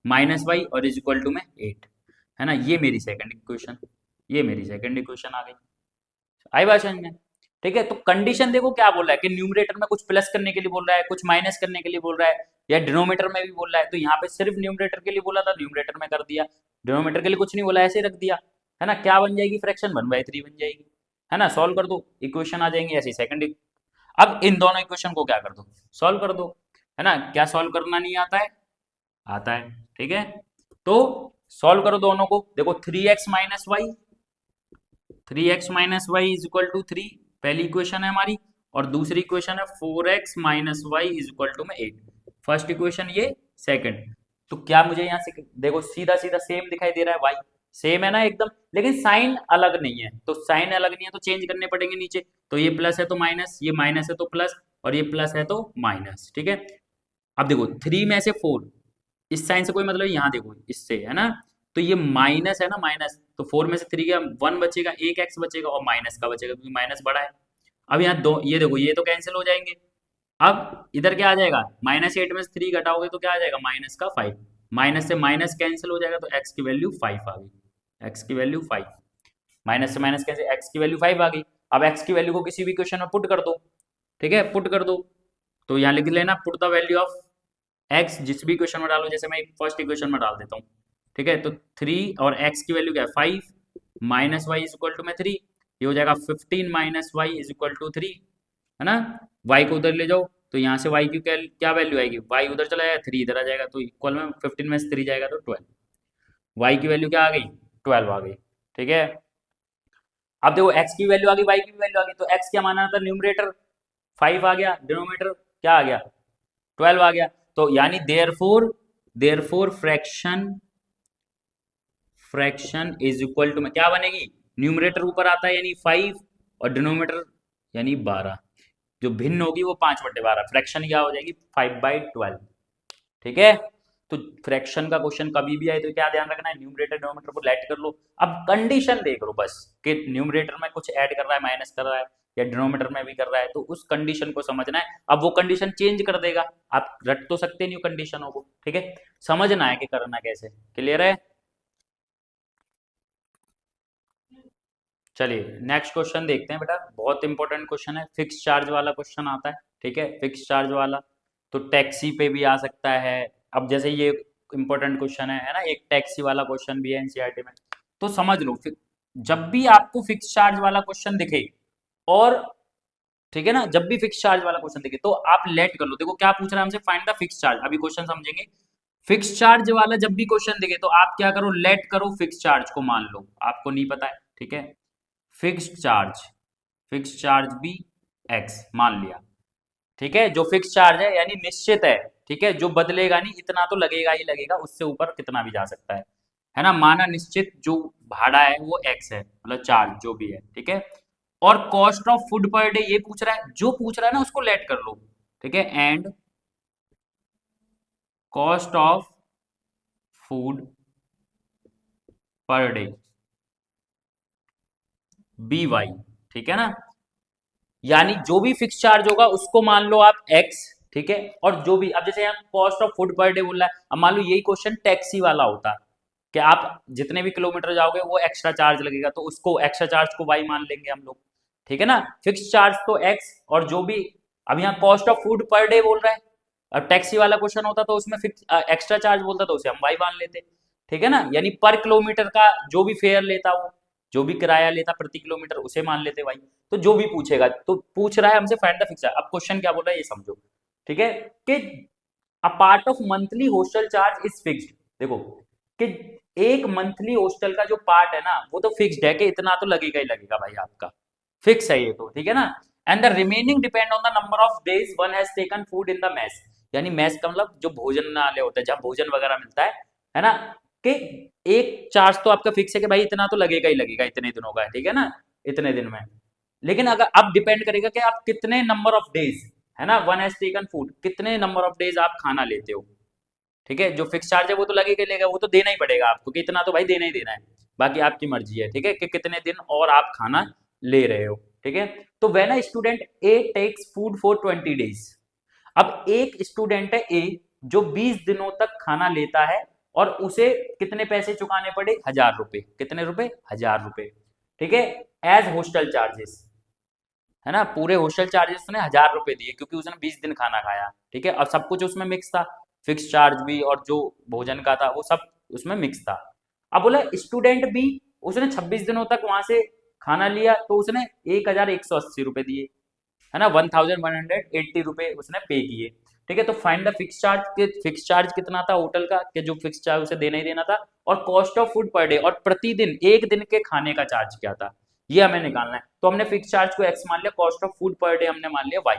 -y, और इज इक्वल टू में 8, है ना। ये मेरी सेकंड इक्वेशन, ये मेरी सेकंड इक्वेशन आ गई। आई बात समझ में, ठीक है। तो कंडीशन देखो क्या बोल रहा है कि न्यूमरेटर में कुछ प्लस करने के लिए बोल रहा है, कुछ माइनस करने के लिए बोल रहा है, या डिनोमीटर में भी बोल रहा है। तो यहाँ पे सिर्फ न्यूमरेटर के लिए बोला था, न्यूमरेटर में कर दिया, डिनोमीटर के लिए कुछ नहीं बोला, ऐसे ही रख दिया, है ना। क्या बन जाएगी, फ्रैक्शन 1/3 बन जाएगी, है ना। सॉल्व कर दो, इक्वेशन आ जाएंगी ऐसी सेकंड। अब इन दोनों इक्वेशन को क्या कर दो, सॉल्व कर दो, है ना। क्या सॉल्व करना नहीं आता है, आता है, ठीक है। तो सॉल्व करो दोनों को, देखो 3x-y, 3x-y is equal to 3, पहली इक्वेशन है हमारी, और दूसरी इक्वेशन है 4x-y इज इक्वल टू में 8। फर्स्ट इक्वेशन ये, सेकंड। तो क्या मुझे यहाँ से देखो सीधा सीधा सेम दिखाई दे रहा है, y सेम है ना एकदम, लेकिन साइन अलग नहीं है। तो साइन अलग नहीं है तो चेंज करने पड़ेंगे नीचे, तो ये प्लस है तो माइनस, ये माइनस है तो प्लस, और ये प्लस है तो माइनस, ठीक है। अब देखो 3 में से 4, इस साइन से कोई मतलब यहाँ देखो इससे, है ना। तो ये माइनस है ना, माइनस, तो 4 में से 3 का 1 बचेगा, एक एक्स बचेगा, और माइनस का बचेगा क्योंकि माइनस बड़ा है। अब यहाँ दो, ये देखो ये तो कैंसिल हो जाएंगे। अब इधर क्या आ जाएगा, -8 में से 3 घटाओगे तो क्या आ जाएगा, माइनस का 5, माइनस से माइनस कैंसिल हो जाएगा, तो एक्स की वैल्यू 5 आ गई, एक्स की वैल्यू 5, माइनस से माइनस कैंसिल, एक्स की वैल्यू 5 आ गई। अब एक्स की वैल्यू को किसी भी क्वेश्चन में पुट कर दो, ठीक है, पुट कर दो। तो यहाँ लिख लेना put the value of x, जिस भी क्वेश्चन में डालो, जैसे मैं फर्स्ट इक्वेशन में डाल देता हूँ, ठीक है। तो 3 और एक्स की वैल्यू क्या है 5, minus y is equal to में 3, ये हो जाएगा 15 minus y is equal to 3, है ना। वाई को उधर ले जाओ, तो यहाँ से वाई की क्या वैल्यू आएगी, वाई उधर चला जाएगा, 3 इधर आ जाएगा, तो इक्वल में 15 में से 3 जाएगा तो 12, वाई की वैल्यू क्या आ गई 12 आ गई। ठीक है, अब देखो x की वैल्यू आ गई, y की वैल्यू आ गई, तो x क्या माना था, न्यूमरेटर 5 आ गया, डिनोमिनेटर क्या आ गया, 12 आ गया। तो यानी therefore, therefore fraction, fraction is equal to में क्या बनेगी, न्यूमरेटर ऊपर आता है यानी 5 और डिनोमिनेटर यानी 12, जो भिन्न होगी वो 5/12, फ्रैक्शन क्या हो जाएगी 5/12। ठीक है, तो फ्रैक्शन का क्वेश्चन कभी भी आए तो क्या ध्यान रखना है, न्यूमरेटर डिनोमिनेटर को लेट कर लो। अब कंडीशन देख लो बस कि न्यूमरेटर में कुछ ऐड कर रहा है, माइनस कर रहा है, या डिनोमिनेटर में भी कर रहा है, तो उस कंडीशन को समझना है। अब वो कंडीशन चेंज कर देगा, आप रट तो सकते नहीं हो कंडीशनों को। ठीक है, समझना है कि करना कैसे, क्लियर है। चलिए नेक्स्ट क्वेश्चन देखते हैं बेटा, बहुत इंपॉर्टेंट क्वेश्चन है, फिक्स चार्ज वाला क्वेश्चन आता है। ठीक है, फिक्स चार्ज वाला तो टैक्सी पे भी आ सकता है। अब जैसे ये इंपॉर्टेंट क्वेश्चन है ना, एक टैक्सी वाला क्वेश्चन भी है एनसीईआरटी में, तो समझ लो जब भी आपको फिक्स चार्ज वाला क्वेश्चन दिखे, और ठीक है ना, जब भी फिक्स चार्ज वाला क्वेश्चन दिखे तो आप लेट कर लो। देखो क्या पूछ रहा है हमसे, फाइंड द फिक्स चार्ज, अभी क्वेश्चन समझेंगे। फिक्स चार्ज वाला जब भी क्वेश्चन दिखे तो आप क्या करो, लेट करो फिक्स चार्ज को, मान लो आपको नहीं पता है। ठीक है, फिक्स्ड चार्ज, फिक्स चार्ज भी एक्स मान लिया। ठीक है, जो फिक्स चार्ज है यानी निश्चित है। ठीक है, जो बदलेगा नहीं, इतना तो लगेगा ही लगेगा, उससे ऊपर कितना भी जा सकता है ना, माना निश्चित जो भाड़ा है वो एक्स है, मतलब चार्ज जो भी है। ठीक है, और cost of food per day ये पूछ रहा है, जो पूछ रहा है ना उसको लेट कर लो। ठीक है, and cost of food per day be y. ठीक है ना, यानी जो भी फिक्स चार्ज होगा उसको मान लो आप एक्स। ठीक है, और जो भी, अब जैसे यहाँ cost of food per day बोल रहा है, अब मान लो यही क्वेश्चन टैक्सी वाला होता कि आप जितने भी किलोमीटर जाओगे वो एक्स्ट्रा चार्ज लगेगा, तो उसको एक्स्ट्रा चार्ज को वाई मान लेंगे हम लोग। ठीक है ना, फिक्स चार्ज तो एक्स, और जो भी, अब यहाँ cost of food per day बोल रहा है, अब टैक्सी वाला क्वेश्चन होता तो उसमें फिक्स एक्स्ट्रा चार्ज बोलता तो उसे हम वाई मान लेते। ठीक है ना, यानी पर किलोमीटर का जो भी फेयर लेता वो, जो भी किराया लेता प्रति किलोमीटर उसे मान लेते भाई। तो जो भी पूछेगा, तो पूछ रहा है हमसे फाइंड द फिक्स चार्ज, अब क्वेश्चन क्या बोल रहा है ये समझो। ठीक है, कि a part of monthly hostel charge is fixed, देखो कि एक मंथली हॉस्टल का जो पार्ट है ना वो तो फिक्स्ड है, कि इतना तो लगेगा ही लगेगा भाई, आपका फिक्स है ये तो। ठीक है ना, and the remaining depend on the number of days one has taken food in the mess, यानी मेस का मतलब जो भोजनालय होता है, जहाँ भोजन वगैरह मिलता है ना, कि एक चार्ज तो आपका फिक्स है कि भाई इतना तो लगेगा ही लगेगा, इतने दिनों का है। ठीक है ना, इतने दिन में, लेकिन अगर अब डिपेंड करेगा कि आप कितने नंबर ऑफ डेज, है ना, वन हैज टेकन फूड, कितने नंबर ऑफ डेज आप खाना लेते हो। ठीक है, जो फिक्स चार्ज है वो तो लगेगा ही लगेगा, वो तो देना ही पड़ेगा आपको, कि इतना तो भाई देना ही देना है, बाकी आपकी मर्जी है। ठीक है, कि कितने दिन और आप खाना ले रहे हो। ठीक है, तो when a student A takes food for 20 days, अब एक स्टूडेंट है ए जो 20 दिनों तक खाना लेता है, और उसे कितने पैसे चुकाने पड़े, 1000 रुपए, कितने रुपए, 1000 रुपए। ठीक है, एज हॉस्टल चार्जेस, है ना, पूरे हॉस्टल चार्जेस उसने 1000 रुपए दिए क्योंकि उसने 20 दिन खाना खाया। ठीक है, और सब कुछ उसमें मिक्स था, फिक्स चार्ज भी और जो भोजन का था वो सब उसमें मिक्स था। अब बोला स्टूडेंट बी, उसने 26 दिनों तक वहां से खाना लिया, तो उसने 1180 रुपए दिए, है ना, 1180 रुपए उसने पे किए। ठीक है, तो फाइंड द फिक्स चार्ज, के फिक्स चार्ज कितना था होटल का, कि जो फिक्स चार्ज उसे देना ही देना था, और cost of food per day, और प्रतिदिन एक दिन के खाने का चार्ज क्या था, ये हमें निकालना है। तो हमने फिक्स चार्ज को एक्स मान लिया, cost of food per day हमने मान लिया वाई।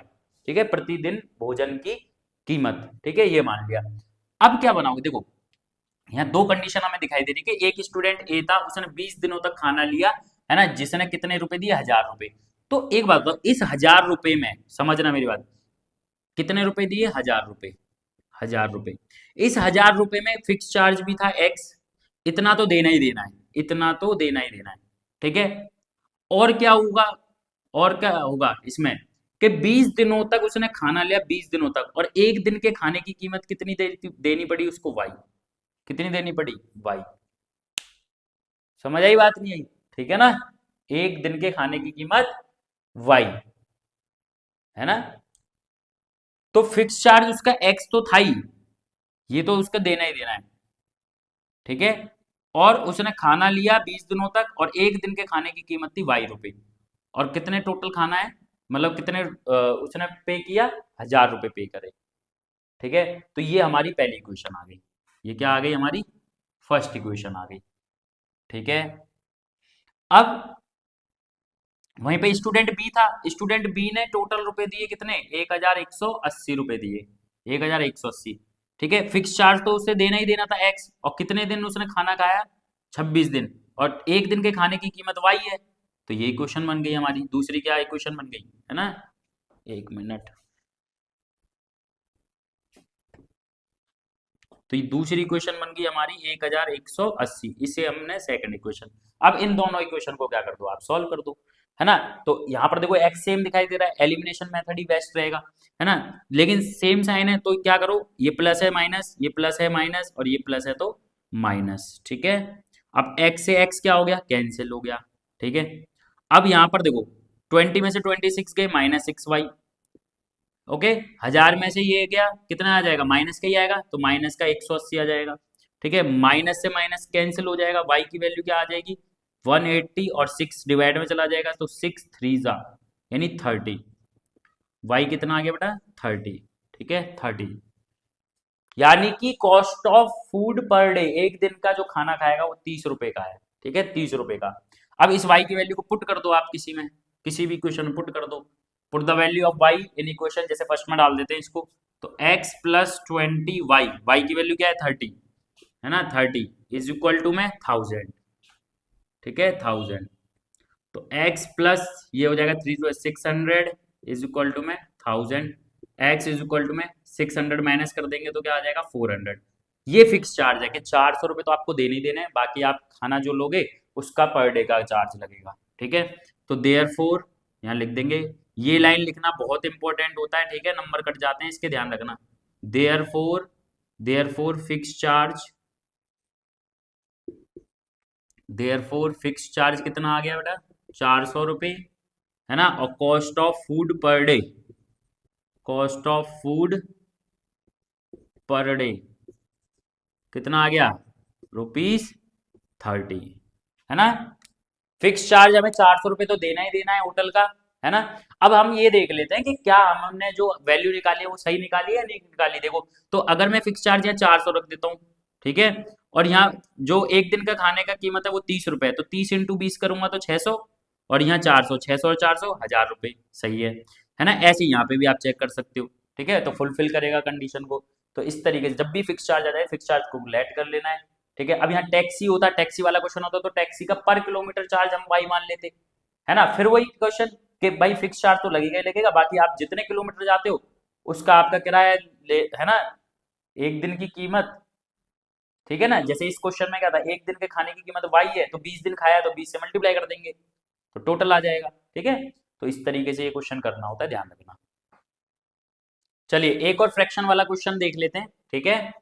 ठीक है, प्रतिदिन भोजन की कीमत, ठीक है, ये मान लिया। अब क्या बनाओगे, देखो यहाँ दो कंडीशन हमें दिखाई दे रही कि एक स्टूडेंट ए था, उसने 20 दिनों तक खाना लिया, है ना, जिसने कितने रुपए दिए, 1000 रुपए। तो एक बात बताओ, इस 1000 रुपए में समझना मेरी बात, कितने रुपए दिए, 1000 रुपए, 1000 रुपए, इस 1000 रुपए में फिक्स चार्ज भी था एक्स, इतना तो देना ही देना है, इतना तो देना ही देना है। ठीक है, और क्या होगा, और क्या होगा इसमें, कि 20 दिनों तक उसने खाना लिया, 20 दिनों तक, और एक दिन के खाने की कीमत कितनी देनी पड़ी उसको, वाई, कितनी देनी पड़ी, वाई। समझ आई बात नहीं आई, ठीक है ना, एक दिन के खाने की कीमत वाई, है ना, तो फिक्स चार्ज उसका एक्स तो था ही, ये तो उसका देना ही देना है। ठीक है, और उसने खाना लिया 20 दिनों तक, और एक दिन के खाने की कीमत थी वाई रुपए, और कितने टोटल खाना है, मतलब कितने उसने पे किया, 1000 रुपए पे करे। ठीक है, तो ये हमारी पहली इक्वेशन आ गई, ये क्या आ गई हमारी, फर्स्ट इक्वेशन आ गई। ठीक है। अब वहीं पे स्टूडेंट बी था, स्टूडेंट बी ने टोटल रुपए दिए कितने, 1180 रुपए दिए, 1180। ठीक है, फिक्स चार्ज तो उसे देना ही देना था एक्स, और कितने दिन उसने खाना खाया, 26 दिन, और एक दिन के खाने की कीमत वाई है। तो ये इक्वेशन बन गई हमारी, दूसरी क्या इक्वेशन बन गई है ना। एक मिनट, तो ये दूसरी इक्वेशन बन गई हमारी 1180, इसे हमने सेकंड इक्वेशन। अब इन दोनों इक्वेशन को क्या कर दो आप, सॉल्व कर दो, है ना। तो यहाँ पर देखो एक्स सेम दिखाई दे रहा है, एलिमिनेशन मेथड ही बेस्ट रहेगा, है ना। लेकिन सेम साइन है तो क्या करो, ये प्लस है माइनस, ये प्लस है माइनस, और ये प्लस है तो माइनस। ठीक है, अब एक्स से एक्स क्या हो गया, कैंसिल हो गया। ठीक है, अब यहाँ पर देखो 20 में से 26 गए, -6y। ओके, 1000 में से ये गया, कितना आ जाएगा, माइनस का ही आएगा, तो माइनस का 180 आ जाएगा। ठीक है, माइनस से माइनस कैंसिल हो जाएगा, y की वैल्यू क्या आ जाएगी, 180, और 6 डिवाइड में चला जाएगा, तो 6 3 जा यानी 30। y कितना आ गया बेटा, 30। ठीक है, 30, यानी कि cost of food per day, एक दिन का जो खाना खाएगा वो 30 रुपए का है। ठीक है, 30 रुपए का। अब इस y की वैल्यू को पुट कर दो आप किसी में, किसी भी इक्वेशन में पुट कर दो, put the value of y in equation, जैसे फर्स्ट में डाल देते हैं इसको, तो x प्लस 20y, y की वैल्यू क्या है 30, है ना, 30 इज इक्वल टू में 1000। ठीक है, 1000, तो x प्लस ये हो जाएगा 3 600 इज इक्वल टू में 1000, x इज इक्वल टू में 600 माइनस कर देंगे तो क्या आ जाएगा 400। ये फिक्स चार्ज है कि 400 रुपये तो आपको देने ही देने हैं, बाकी आप खाना जो लोगे उसका पर डे का चार्ज लगेगा। ठीक है, तो देयरफॉर यहाँ लिख देंगे, ये लाइन लिखना बहुत इंपॉर्टेंट होता है। ठीक है, नंबर कट जाते हैं इसके, ध्यान रखना। Therefore, therefore fix charge, therefore fix charge कितना आ गया बेटा, 400 रुपये, है ना। और cost of food per day, cost of food per day कितना आ गया, ₹30, है ना। फिक्स चार्ज हमें 400 रुपये तो देना ही देना है होटल का, है ना। अब हम ये देख लेते हैं कि क्या हमने जो वैल्यू निकाली है वो सही निकाली है या नहीं निकाली। देखो, तो अगर मैं फिक्स चार्ज यहाँ 400 रख देता हूँ, ठीक है, और यहाँ जो एक दिन का खाने का कीमत है वो 30 रुपए है, तो 30 इंटू 20 करूंगा तो 600, और यहाँ 400, 600 और 400 1000 रुपये, सही है ना। ऐसे ही यहाँ पे भी आप चेक कर सकते हो। ठीक है, तो फुलफिल करेगा कंडीशन को। तो इस तरीके से जब भी फिक्स चार्ज आ जाए, फिक्स चार्ज को लेट कर लेना है। ठीक है, अब यहाँ टैक्सी होता, टैक्सी वाला क्वेश्चन होता तो टैक्सी का पर किलोमीटर चार्ज हम वाई मान लेते, है ना। फिर वही क्वेश्चन कि भाई फिक्स चार्ज तो लगेगा ही लगेगा, बाकी आप जितने किलोमीटर जाते हो उसका आपका किराया है ना, एक दिन की कीमत। ठीक है ना, जैसे इस क्वेश्चन में क्या था, एक दिन के खाने की कीमत वाई है, तो 20 दिन खाया तो 20 से मल्टीप्लाई कर देंगे तो टोटल आ जाएगा। ठीक है, तो इस तरीके से ये क्वेश्चन करना होता है, ध्यान रखना। चलिए एक और फ्रैक्शन वाला क्वेश्चन देख लेते हैं। ठीक है,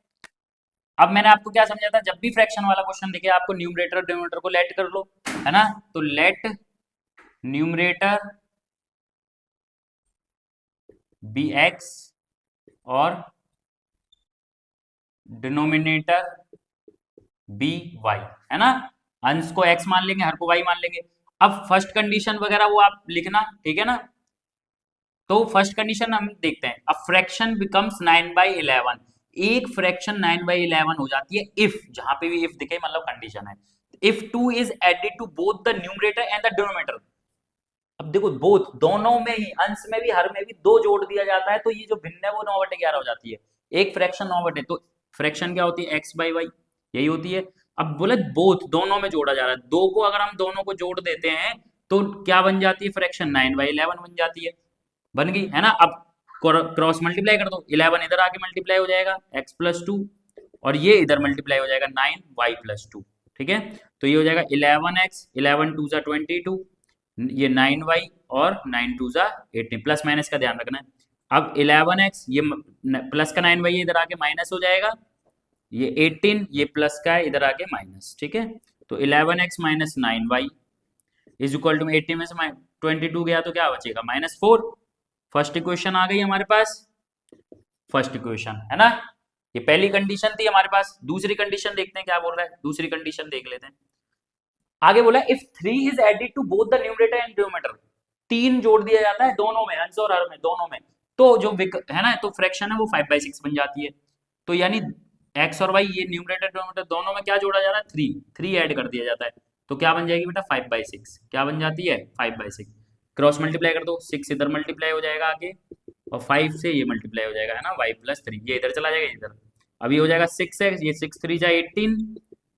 अब मैंने आपको क्या समझा था, जब भी फ्रैक्शन वाला क्वेश्चन दिखे आपको न्यूमरेटर और डिनोमिनेटर को लेट कर लो, है ना। तो लेट न्यूमरेटर बी एक्स और डिनोमिनेटर बी वाई, है ना। अंश को एक्स मान लेंगे, हर को वाई मान लेंगे। अब फर्स्ट कंडीशन वगैरह वो आप लिखना, ठीक है ना। तो फर्स्ट कंडीशन हम देखते हैं, अ फ्रैक्शन बिकम्स 9/11, एक फ्रैक्शन 9/11 हो जाती है इफ, जहां पे भी इफ दिखे मतलब कंडीशन है, if 2 is added to both the numerator and the denominator. अब देखो बोथ, दोनों में ही, अंश में भी हर में भी दो जोड़ दिया जाता है, तो ये जो भिन्न है वो 9/11 हो जाती है। एक फ्रैक्शन 9/, तो फ्रैक्शन क्या होती है, x/y, यही होती है। अब बोले बोथ, दोनों में जोड़ा जा रहा है, दो को अगर हम दोनों को जोड़ देते हैं तो क्या बन जाती है, फ्रैक्शन 9/11 बन जाती है, बन गई, है ना। अब क्रॉस मल्टीप्लाई कर दो, 11 इधर आके मल्टीप्लाई हो जाएगा x+2, और ये इधर मल्टीप्लाई हो जाएगा 9y+2। ठीक है, तो ये हो जाएगा 11x, 11 2 22, ये 9y, और 9 2 18, प्लस माइनस का ध्यान रखना है। अब 11x, ये प्लस का 9y इधर आके माइनस हो जाएगा, ये 18, ये प्लस का है इधर आके माइनस। ठीक है, तो 11x minus 9y is equal to 18 में से 22 गया तो क्या बचेगा, -4। फर्स्ट इक्वेशन आ गई हमारे पास, फर्स्ट इक्वेशन, है ना। ये पहली कंडीशन थी हमारे पास। दूसरी कंडीशन देखते हैं क्या बोल रहा है, दूसरी कंडीशन देख लेते हैं। आगे बोला if 3 is added to both the numerator and denominator, 3 जोड़ दिया जाता है दोनों में, अंश और हर में, दोनों में, तो जो है ना, तो फ्रैक्शन है वो 5/6 बन जाती है। तो यानी एक्स और वाई, ये न्यूमरेटर डिनोमिनेटर दोनों में क्या जोड़ा जा रहा है, 3, 3 ऐड कर दिया जाता है। तो क्या बन जाएगी बेटा, 5/6। क्या बन जाती है, 5/6। क्रॉस मल्टीप्लाई कर दो, 6 इधर मल्टीप्लाई हो जाएगा आगे, और 5 से ये मल्टीप्लाई हो जाएगा, है ना, y+3, ये इधर चला जाएगा इधर। अभी हो जाएगा 6x, ये 6 3 जा 18,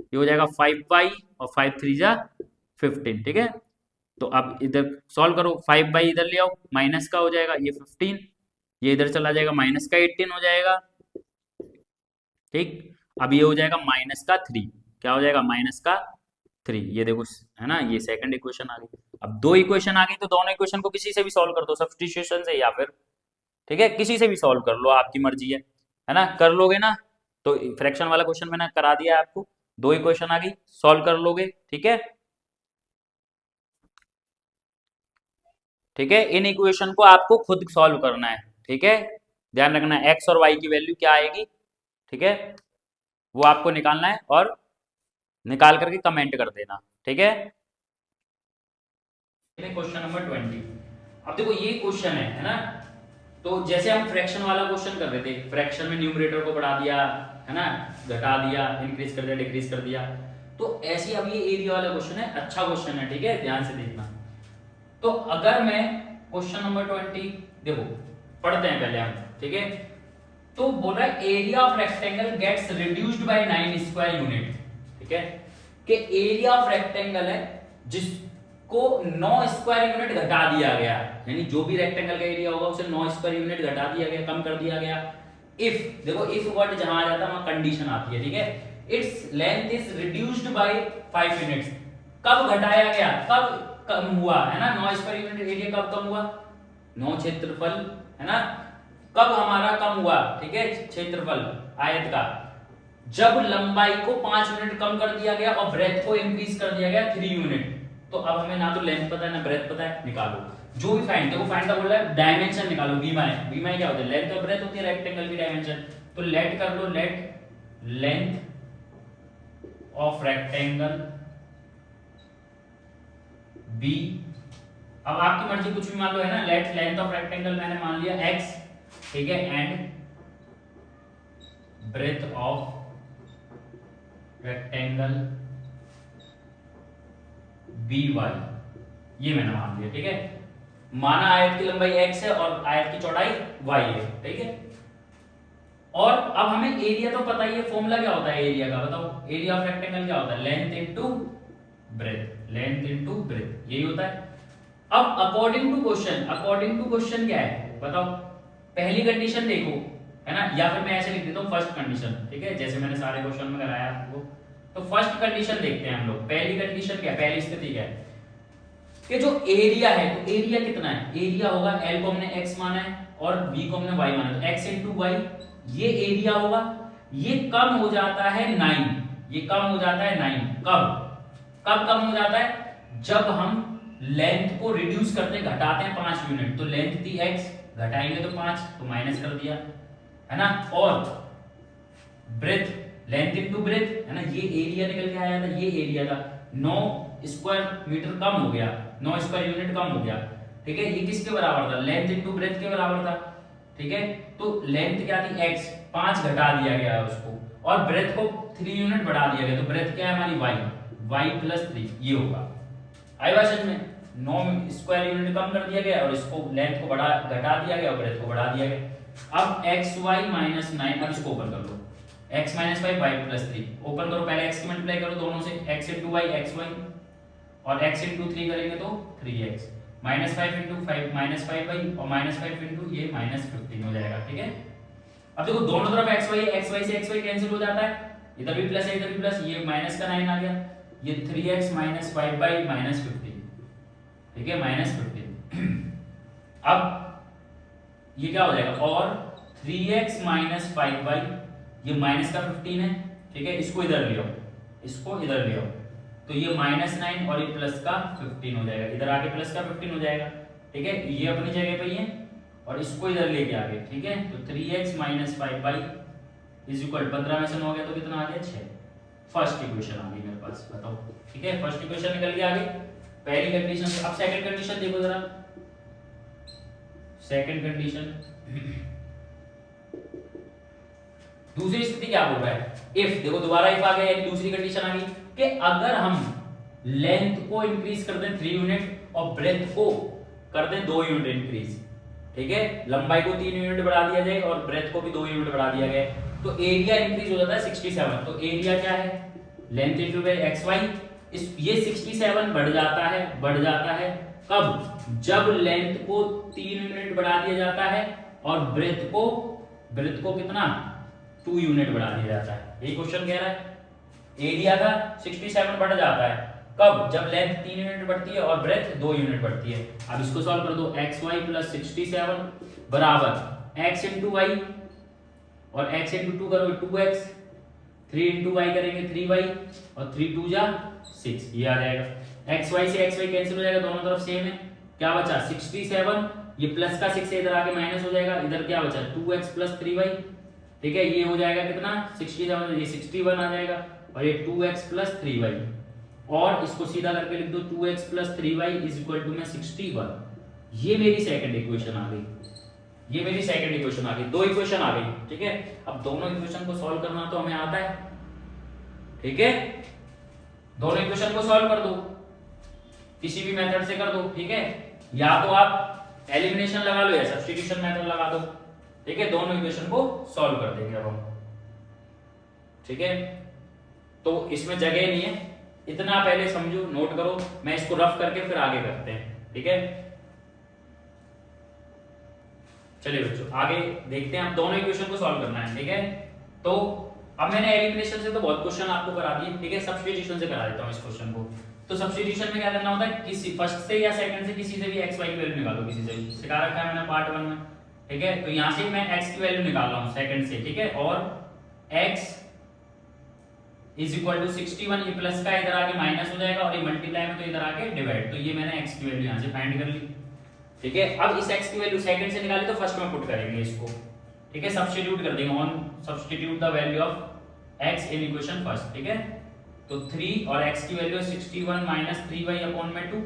ये हो जाएगा 5y, और 5 3 जा 15, ठीक है। तो अब इधर सॉल्व करो, 5 इधर ले आओ, माइनस का हो जाएगा ये 15, ये इधर चला जाएगा, माइनस का 18 हो जाएगा, ठीक। अब ये हो जाएगा -3, क्या हो जाएगा, -3, ये देखो, है ना, ये सेकंड इक्वेशन आ गई। अब दो इक्वेशन आ गई, तो दोनों इक्वेशन को किसी से भी सॉल्व कर दो, सब्स्टिट्यूशन से, या फिर, ठीक है, किसी से भी सॉल्व कर लो, आपकी मर्जी है ना, कर लोगे ना। तो फ्रैक्शन वाला क्वेश्चन मैंने करा दिया है आपको, दो इक्वेशन आ गई, सॉल्व कर लोगे, ठीक है। ठीक है, इन इक्वेशन को आपको खुद सॉल्व करना है, ठीक है। ध्यान रखना, एक्स और वाई की वैल्यू क्या आएगी, ठीक है, वो आपको निकालना है, और निकाल करके कमेंट कर देना, ठीक है। Question number 20। अब देखो ये क्वेश्चन है ना, तो जैसे हम फ्रैक्शन वाला क्वेश्चन कर रहे थे, फ्रैक्शन में न्यूमरेटर को बढ़ा दिया, है ना, घटा दिया, इंक्रीज कर दिया, डिक्रीज कर दिया, तो ऐसी अब ये एरिया वाला क्वेश्चन है, अच्छा क्वेश्चन है, ठीक है, ध्यान से देखना। तो अगर मैं क्वेश्चन नंबर 20 देखो, पढ़ते हैं पहले हम, ठीक है। तो बोल रहा है area of rectangle gets reduced by 9 square unit, ठीक है, कि एरिया ऑफ रेक्टेंगल है जिसको 9 स्क्वायर यूनिट घटा दिया गया, यानी जो भी रेक्टेंगल का एरिया होगा उसे 9 स्क्वायर यूनिट घटा दिया गया, कम कर दिया गया। इफ, देखो इफ वर्ड जहां आ जाता है वहां कंडीशन आती है, ठीक है। Its length is reduced by 5 units, कब घटाया गया, कब कम हुआ, है ना, 9 स्क्वायर यूनिट एरिया कब कम हुआ, 9 क्षेत्रफल, है ना, कब हमारा कम हुआ, ठीक है, क्षेत्रफल आयत का, जब लंबाई को 5 यूनिट कम कर दिया गया और ब्रेथ को इंक्रीज कर दिया गया 3 यूनिट। तो अब हमें ना तो लेंथ पता है ना ब्रेथ पता है, निकालो जो भी फाइंड, देखो फाइंड का बोल रहा है डायमेंशन निकालो, बीमाई क्या होता है, लेंथ और ब्रेथ होती है रेक्टेंगल की डायमेंशन। तो लेट कर लो, let length of rectangle B, अब आपकी मर्जी कुछ भी मान लो, है ना, लेट लेंथ ऑफ रेक्टेंगल मैंने मान लिया x, ठीक है, and breadth of rectangle be y, ये मैंने मान लिया, ठीक है। माना आयत की लंबाई x है और आयत की चौड़ाई y है, ठीक है। और अब हमें एरिया तो पता ही है, फॉर्मूला क्या होता है एरिया का, बताओ, एरिया ऑफ रेक्टेंगल क्या होता है, length into breadth, length into breadth, यही होता है। अब अकॉर्डिंग टू क्वेश्चन क्या है बताओ, पहली कंडीशन देखो, है ना, या फिर मैं ऐसे लिख देता हूं फर्स्ट कंडीशन, ठीक है, जैसे मैंने सारे क्वेश्चन में कराया आपको। तो फर्स्ट कंडीशन देखते हैं हम लोग, पहली कंडीशन क्या है, पहली स्थिति क्या है, कि जो एरिया है, तो एरिया कितना है, एरिया होगा, एल को हमने एक्स माना है और बी को हमने वाई माना है, तो एक्स इंटू वाई, ये एरिया होगा। ये कम हो जाता है 9, ये कम हो जाता है 9, कब कब कम हो जाता है, जब हम लेंथ को रिड्यूस करते घटाते हैं 5 यूनिट, तो लेंथ थी x, घटाएंगे तो 5, तो माइनस कर दिया, है ना। और ब्रेथ, लेंथ इनटू ब्रेथ, है ना, ये एरिया निकल के आया था, ये एरिया था, 9 स्क्वायर मीटर कम हो गया, 9 स्क्वायर यूनिट कम हो गया, ठीक है। ये किसके बराबर था, लेंथ इनटू ब्रेथ के बराबर था, ठीक है। तो लेंथ क्या थी x, 5 घटा दिया गया है उसको, और ब्रेथ को 3 यूनिट बढ़ा दिया गया, तो ब्रेथ क्या है हमारी y+3, ये होगा। आई बात समझ में, 9 स्क्वायर यूनिट कम कर दिया गया और इसको लेंथ को बढ़ा घटा दिया गया और ब्रेथ को बढ़ा दिया गया। अब xy - 9, अब इसको ओपन कर लो, x - 5 y+3, ओपन करो, पहले x की मल्टीप्लाई करो दोनों से, x * y xy, और x * 3 करेंगे तो 3x, -5 * 5 -5y, और -5 * ये -15 हो जाएगा, ठीक है। अब देखो दोनों तरफ xy से xy कैंसिल हो जाता है, इधर भी प्लस है इधर भी प्लस, ये माइनस का 9 आ गया, ये 3x - 5 / -15, ठीक है, -15। अब ये क्या हो जाएगा, और 3x - 5y, ये माइनस का 15 है, ठीक है, इसको इधर ले आओ, इसको इधर ले आओ, तो ये -9 और ये प्लस का 15 हो जाएगा, इधर आके प्लस का 15 हो जाएगा, ठीक है, ये अपनी जगह पे ही है, और इसको इधर लेके आ गए, ठीक है। तो 3x - 5y = 15 में से 9 गया तो कितना आ गया, 6। फर्स्ट इक्वेशन आ गई मेरे पास, बताओ, ठीक है, फर्स्ट इक्वेशन निकल गया आगे, पहली कंडीशन। अब सेकंड कंडीशन देखो जरा, सेकंड कंडीशन, दूसरी स्थिति क्या बोल रहा है, इफ, देखो दोबारा इफ आ गया, यानी दूसरी कंडीशन आ गई कि अगर हम लेंथ को इंक्रीज कर दें 3 यूनिट और ब्रेथ को कर दें 2 यूनिट इंक्रीज, ठीक है, लंबाई को 3 यूनिट बढ़ा दिया जाए और ब्रेथ को भी 2 यूनिट बढ़ा दिया गया, तो एरिया इंक्रीज हो जाता है 67। तो एरिया क्या है, लेंथ इंटू एक्स वाई, इस ये 67 बढ़ जाता है कब, जब लेंथ को 3 यूनिट बढ़ा दिया जाता है और ब्रेथ को कितना 2 यूनिट बढ़ा दिया जाता है। यही क्वेश्चन कह रहा है, एरिया का 67 बढ़ जाता है कब, जब लेंथ 3 यूनिट बढ़ती है और ब्रेथ 2 यूनिट बढ़ती है। अब इसको सॉल्व कर दो, एक्स वाई प्लस 67 बराबर एक्स इंटू वाई, और x इंटू 2 करो 2x, 3 इंटू वाई करेंगे 3y, और 3 2 जा 6, ये आ जाएगा। xy से xy कैंसिल हो जाएगा, दोनों तरफ सेम है, क्या बचा 67, ये प्लस का 6 इधर आके माइनस हो जाएगा, इधर क्या बचा 2x प्लस 3y, ठीक है, ये हो जाएगा कितना 67, ये 61 आ जाएगा, और ये 2x प्लस 3y, और इसको सीधा करके लिख दो 2x plus 3y is equal to में 61। ये मेरी सेकंड इक्वेशन आ गई, ये मेरी सेकंड इक्वेशन आ गई, दो इक्वेशन आ गई, ठीक है। अब दोनों इक्वेशन को सॉल्व करना तो हमें आता है, ठीक है, दोनों इक्वेशन को सॉल्व कर दो, किसी भी मेथड से कर दो, ठीक है, या तो आप एलिमिनेशन लगा लो या सब्स्टिट्यूशन मेथड लगा दो, ठीक है, दोनों इक्वेशन को सॉल्व कर देंगे अब हम, ठीक है। तो इसमें जगह नहीं है, इतना पहले समझो, नोट करो, मैं इसको रफ करके फिर आगे करते हैं, ठीक है। चलिए बच्चों आगे देखते हैं, हम दोनों इक्वेशन को सॉल्व करना है, ठीक है। तो अब मैंने एलिमिनेशन से तो बहुत क्वेश्चन आपको करा दिए, ठीक है, सब्स्टिट्यूशन से करा देता हूं इस क्वेश्चन को। तो सब्स्टिट्यूशन में क्या करना होता है, किसी फर्स्ट से या सेकंड से किसी से भी x y की वैल्यू निकालो, किसी से भी सिखा रखा है मैंने पार्ट 1 में, ठीक है। तो यहां से मैं x की वैल्यू निकाल रहा हूं सेकंड से, ठीक है, और x इज इक्वल टू 61, ये प्लस का इधर आके माइनस हो जाएगा, और ये मल्टीप्लाई में तो इधर आके डिवाइड, तो ये मैंने x की वैल्यू यहां से फाइंड कर ली, ठीक है। अब इस x की वैल्यू सेकंड से निकाली तो फर्स्ट में पुट करेंगे इसको, ठीक है, सब्स्टिट्यूट कर देंगे, on substitute the value of x in equation first, ठीक है। तो 3 और x की वैल्यू है 61 माइनस 3y अपॉन में 2,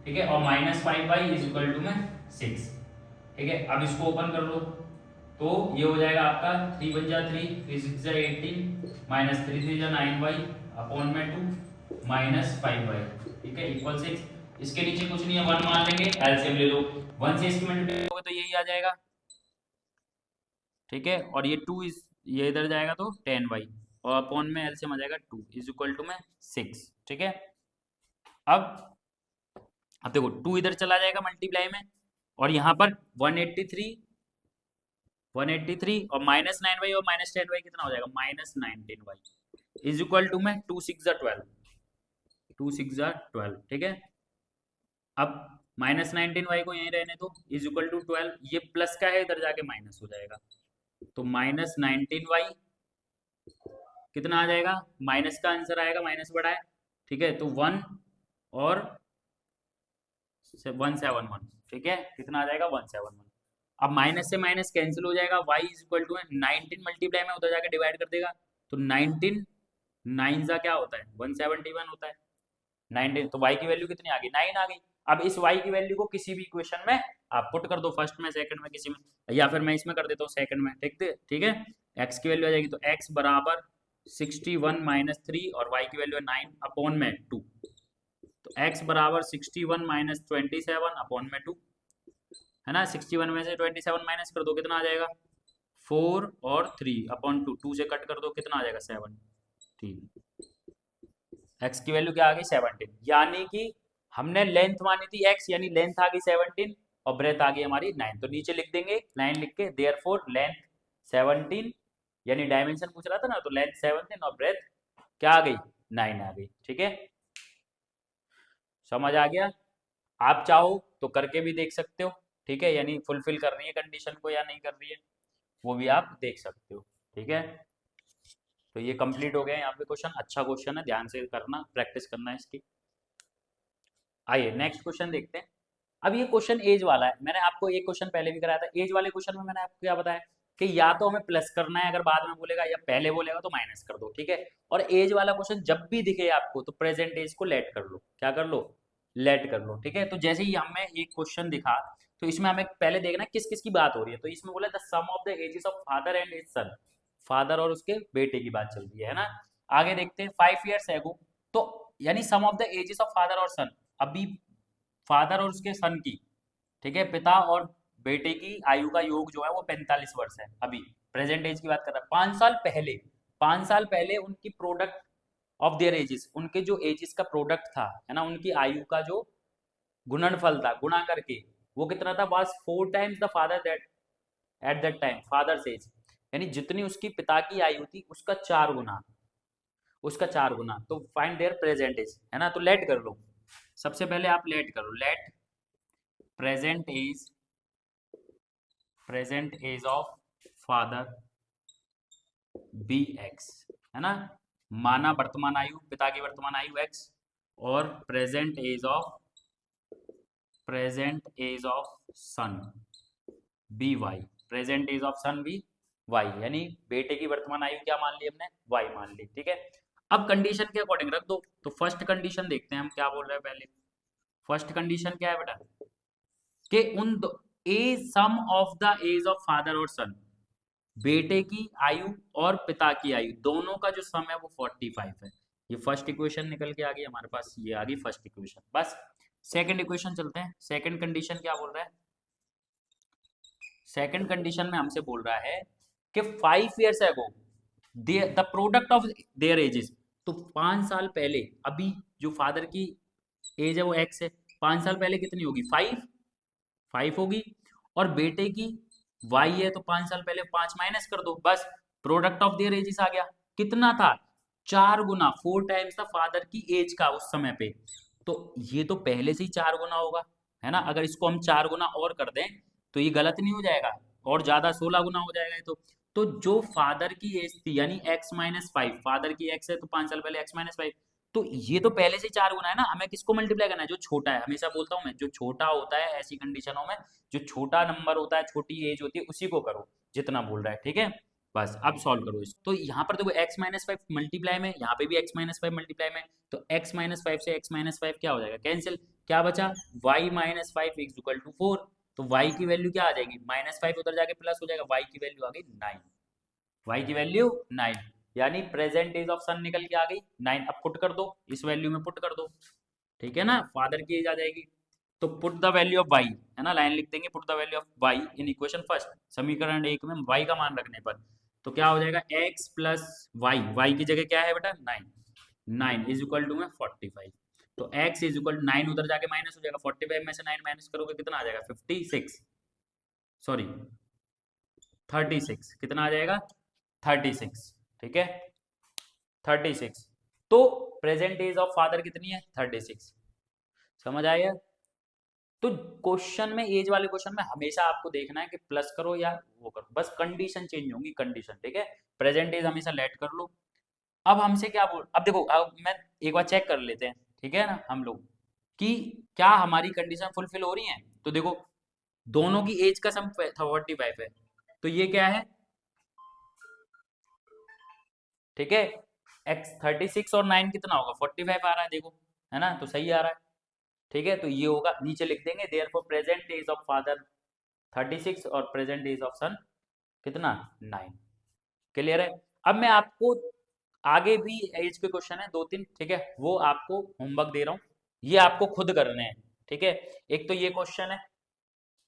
ठीक है, और minus 5y is equal to में 6, ठीक है। अब इसको ओपन कर लो, तो ये हो जाएगा आपका 3 बन जा 3, 3 6 जा 18 माइनस 3 3 जा 9y अपॉन में 2 माइनस 5y, ठीक है, इक्वल 6। इसके नीचे कुछ नहीं है, 1 मान लेंगे, एलसीएम ले लो, 1 से इसकी मल्टीप्लाई करोगे तो यही आ जाएगा, ठीक है, और ये 2 इस ये इधर जाएगा तो 10y, और अपॉन में एलसीएम आ जाएगा 2 इज इक्वल टू में 6, ठीक है। अब देखो 2 इधर चला जाएगा मल्टीप्लाई में, और यहाँ पर 183 और माइनस 9y और माइनस 10y कितना हो जाएगा, minus 19y is equal to में 2 6 जा 12, 2 6 जा 12, ठीक है। अब माइनस 19y को यहीं रहने दो, इज इक्वल टू 12, ये प्लस का है इधर जाके माइनस हो जाएगा, तो माइनस 19y कितना आ जाएगा, माइनस का आंसर आएगा, माइनस बड़ा है, ठीक है, तो 1 और 171, ठीक है, कितना आ जाएगा 171। अब माइनस से माइनस कैंसिल हो जाएगा, y is equal to 19 multiply में उधर जाके डिवाइड कर देगा, तो 19 9 जा क्या होता है 171 होता है, 19, तो y की वैल्यू कितनी आ गई 9 आ गई। अब इस y की वैल्यू को किसी भी इक्वेशन में आप पुट कर दो, फर्स्ट में सेकंड में किसी में, या फिर मैं इसमें कर देता हूँ सेकंड में, ठीक है, x की वैल्यू आ जाएगी, तो x बराबर 61 माइनस 3 और y की वैल्यू है 9 अपॉन में 2, तो x बराबर 61 माइनस 27 अपॉन में 2, है ना, 61 में से 27 माइनस कर दो कितना आ जाएगा 4 और 3 अपॉन 2, 2 से कट कर दो कितना आ जाएगा 17, x की वैल्यू क्या आ गई 17, यानी कि हमने लेंथ मानी थी x, यानी लेंथ आ गई 17 और ब्रेथ आ गई हमारी 9, तो नीचे लिख देंगे लाइन लिख के, देयरफॉर लेंथ 17, यानी डायमेंशन पूछ रहा था ना, तो लेंथ 17 और ब्रेथ क्या आ गई 9 आ गई, ठीक है, समझ आ गया। आप चाहो तो करके भी देख सकते हो, ठीक है, यानी फुलफिल कर रही है कंडीशन को या नहीं कर रही है वो भी आप देख सकते हो, ठीक है। तो ये कंप्लीट हो गया यहाँ पे क्वेश्चन, अच्छा क्वेश्चन है, ध्यान से करना, प्रैक्टिस करना है इसकी। आइए नेक्स्ट क्वेश्चन देखते हैं। अब ये क्वेश्चन एज वाला है, मैंने आपको एक क्वेश्चन पहले भी कराया था, एज वाले क्वेश्चन में मैंने आपको क्या बताया कि या तो हमें प्लस करना है अगर बाद में बोलेगा, या पहले बोलेगा तो माइनस कर दो, ठीक है। और एज वाला क्वेश्चन जब भी दिखे आपको तो प्रेजेंट एज को लेट कर लो, क्या कर लो, लेट कर लो, ठीक है। तो जैसे ही हमें एक क्वेश्चन दिखा, तो इसमें हमें पहले देखना किस किस की बात हो रही है, तो इसमें बोला the sum of the ages of father and his son, father और उसके बेटे की बात चल रही है ना। आगे देखते हैं 5 years एगो, तो यानी sum of the ages of father और सन, अभी फादर और उसके सन की, ठीक है, पिता और बेटे की आयु का योग जो है वो 45 वर्ष है। अभी प्रेजेंट एज की बात कर रहा है। 5 साल पहले, 5 साल पहले उनकी प्रोडक्ट ऑफ देयर एजेस, उनके जो एजेस का प्रोडक्ट था, है ना, उनकी आयु का जो गुणनफल था, गुणा करके, वो कितना था, was 4 times the father that at that time father's age, यानी जितनी उसकी पिता की आयु थी उसका 4 गुना, उसका 4 गुना। तो फाइंड देयर प्रेजेंट एज, है ना। तो लेट कर लो, सबसे पहले आप लेट करो, let present age, present age of father be x, है ना। माना वर्तमान आयु, पिता की वर्तमान आयु एक्स, और present age of son be y, present age of son be y, यानी बेटे की वर्तमान आयु क्या मान ली हमने, वाई मान ली, ठीक है। अब कंडीशन के अकॉर्डिंग रख दो। तो फर्स्ट कंडीशन देखते हैं हम क्या बोल रहे हैं पहले। फर्स्ट कंडीशन क्या है बेटा, कि उन age sum of the age of father और सन, बेटे की आयु और पिता की आयु दोनों का जो सम है वो 45 है। ये फर्स्ट इक्वेशन निकल के आ गई हमारे पास, ये आ गई फर्स्ट इक्वेशन। बस सेकंड इक्वेशन चलते हैं। सेकंड कंडीशन क्या बोल रहा है, सेकंड कंडीशन में हमसे बोल रहा है कि 5 years एगो the product of their edges, तो 5 साल पहले, अभी जो फादर की एज है वो एक्स है, 5 साल पहले कितनी होगी, 5 होगी, और बेटे की वाई है, तो 5 साल पहले 5 माइनस कर दो, बस प्रोडक्ट ऑफ देयर एजेस आ गया। कितना था, 4 गुना, 4 times द फादर की एज का उस समय पे। तो ये तो पहले से ही 4 गुना होगा, है ना। अगर इसको हम 4 गुना और कर दें तो ये गलत नहीं हो जाएगा, और ज्यादा 16 गुना हो जाएगा ये तो जो फादर की एज थी, यानी x-5, फादर की x है तो 5 साल पहले x-5, तो ये तो पहले से 4 गुना है ना। हमें किसको मल्टीप्लाई करना है, जो छोटा है। हमेशा बोलता हूं मैं, जो छोटा होता है ऐसी कंडीशनों में, जो छोटा नंबर होता है, छोटी एज होती है, उसी को करो जितना बोल रहा है, ठीक है। बस अब सॉल्व करो इसको। तो यहाँ पर देखो x-5 मल्टीप्लाई में, यहाँ पे भी x-5 मल्टीप्लाई में, तो x-5 से x-5 क्या हो जाएगा, कैंसिल। क्या बचा, y-5 इज इक्वल टू 4। तो y की वैल्यू क्या आ जाएगी, -5 उधर जाके प्लस हो जाएगा, y की वैल्यू आ गई 9, y की वैल्यू 9, यानी प्रेजेंट एज ऑफ सन निकल के आ गई 9। अब पुट कर दो, इस वैल्यू में पुट कर दो, ठीक है ना, फादर की एज आ जाएगी। तो put the value of y, है ना, लाइन लिख देंगे, put the value of y in equation first, समीकरण 1 में y का मान रखने पर, तो क्या हो जाएगा, x प्लस वाई, वाई की जगह क्या है बेटा 9, 9 इज इक्वल टू में 45। तो x इज इक्वल 9 उधर जाके माइनस हो जाएगा, 45 में से 9 माइनस करोगे कितना आ जाएगा, 56, सॉरी 36, कितना आ जाएगा 36, ठीक है 36। तो प्रेजेंट एज ऑफ फादर कितनी है 36, समझ आया। तो क्वेश्चन में, एज वाले क्वेश्चन में हमेशा आपको देखना है कि प्लस करो या वो करो, बस कंडीशन चेंज होंगी, कंडीशन, ठीक है। प्रेजेंट एज हमेशा लेट कर लो। अब हमसे क्या बोल, अब देखो, अब मैं एक बार चेक कर लेते हैं, ठीक है ना, हम लोग कि क्या हमारी कंडीशन फुलफिल हो रही है। तो देखो, दोनों की एज का सम 45 है, तो ये क्या है, ठीक है, x 36 और 9 कितना होगा, 45 आ रहा है, देखो, है ना, तो सही आ रहा है, ठीक है। तो ये होगा, नीचे लिख देंगे therefore present age of father 36 और प्रेजेंट एज ऑफ सन कितना 9, क्लियर है। अब मैं आपको आगे भी एज के क्वेश्चन है 2-3, ठीक है, वो आपको होमवर्क दे रहा हूँ, ये आपको खुद करने हैं, ठीक है। एक तो ये क्वेश्चन है,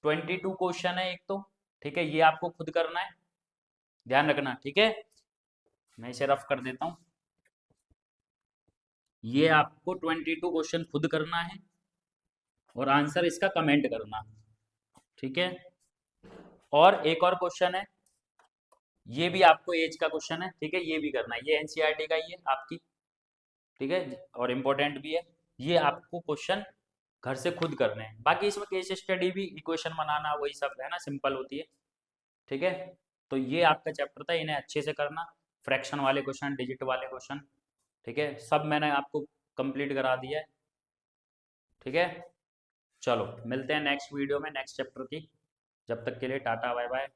22 क्वेश्चन है एक तो, ठीक है, ये आपको खुद करना है, ध्यान रखना, ठीक है। मैं इसे रफ कर देता हूँ, ये आपको 22 क्वेश्चन खुद करना है, और आंसर इसका कमेंट करना, ठीक है। और एक और क्वेश्चन है, ये भी आपको एज का क्वेश्चन है, ठीक है, ये भी करना है, ये एनसीईआरटी का ही है आपकी, ठीक है, और इम्पोर्टेंट भी है। ये आपको क्वेश्चन घर से खुद करने हैं, बाकी इसमें केस स्टडी भी, इक्वेशन बनाना, वही सब है ना, सिंपल होती है, ठीक है। तो ये आपका चैप्टर था, इन्हें अच्छे से करना, फ्रैक्शन वाले क्वेश्चन, डिजिट वाले क्वेश्चन, ठीक है, सब मैंने आपको कंप्लीट करा दिया है, ठीक है। चलो मिलते हैं नेक्स्ट वीडियो में नेक्स्ट चैप्टर की, जब तक के लिए टाटा बाय बाय।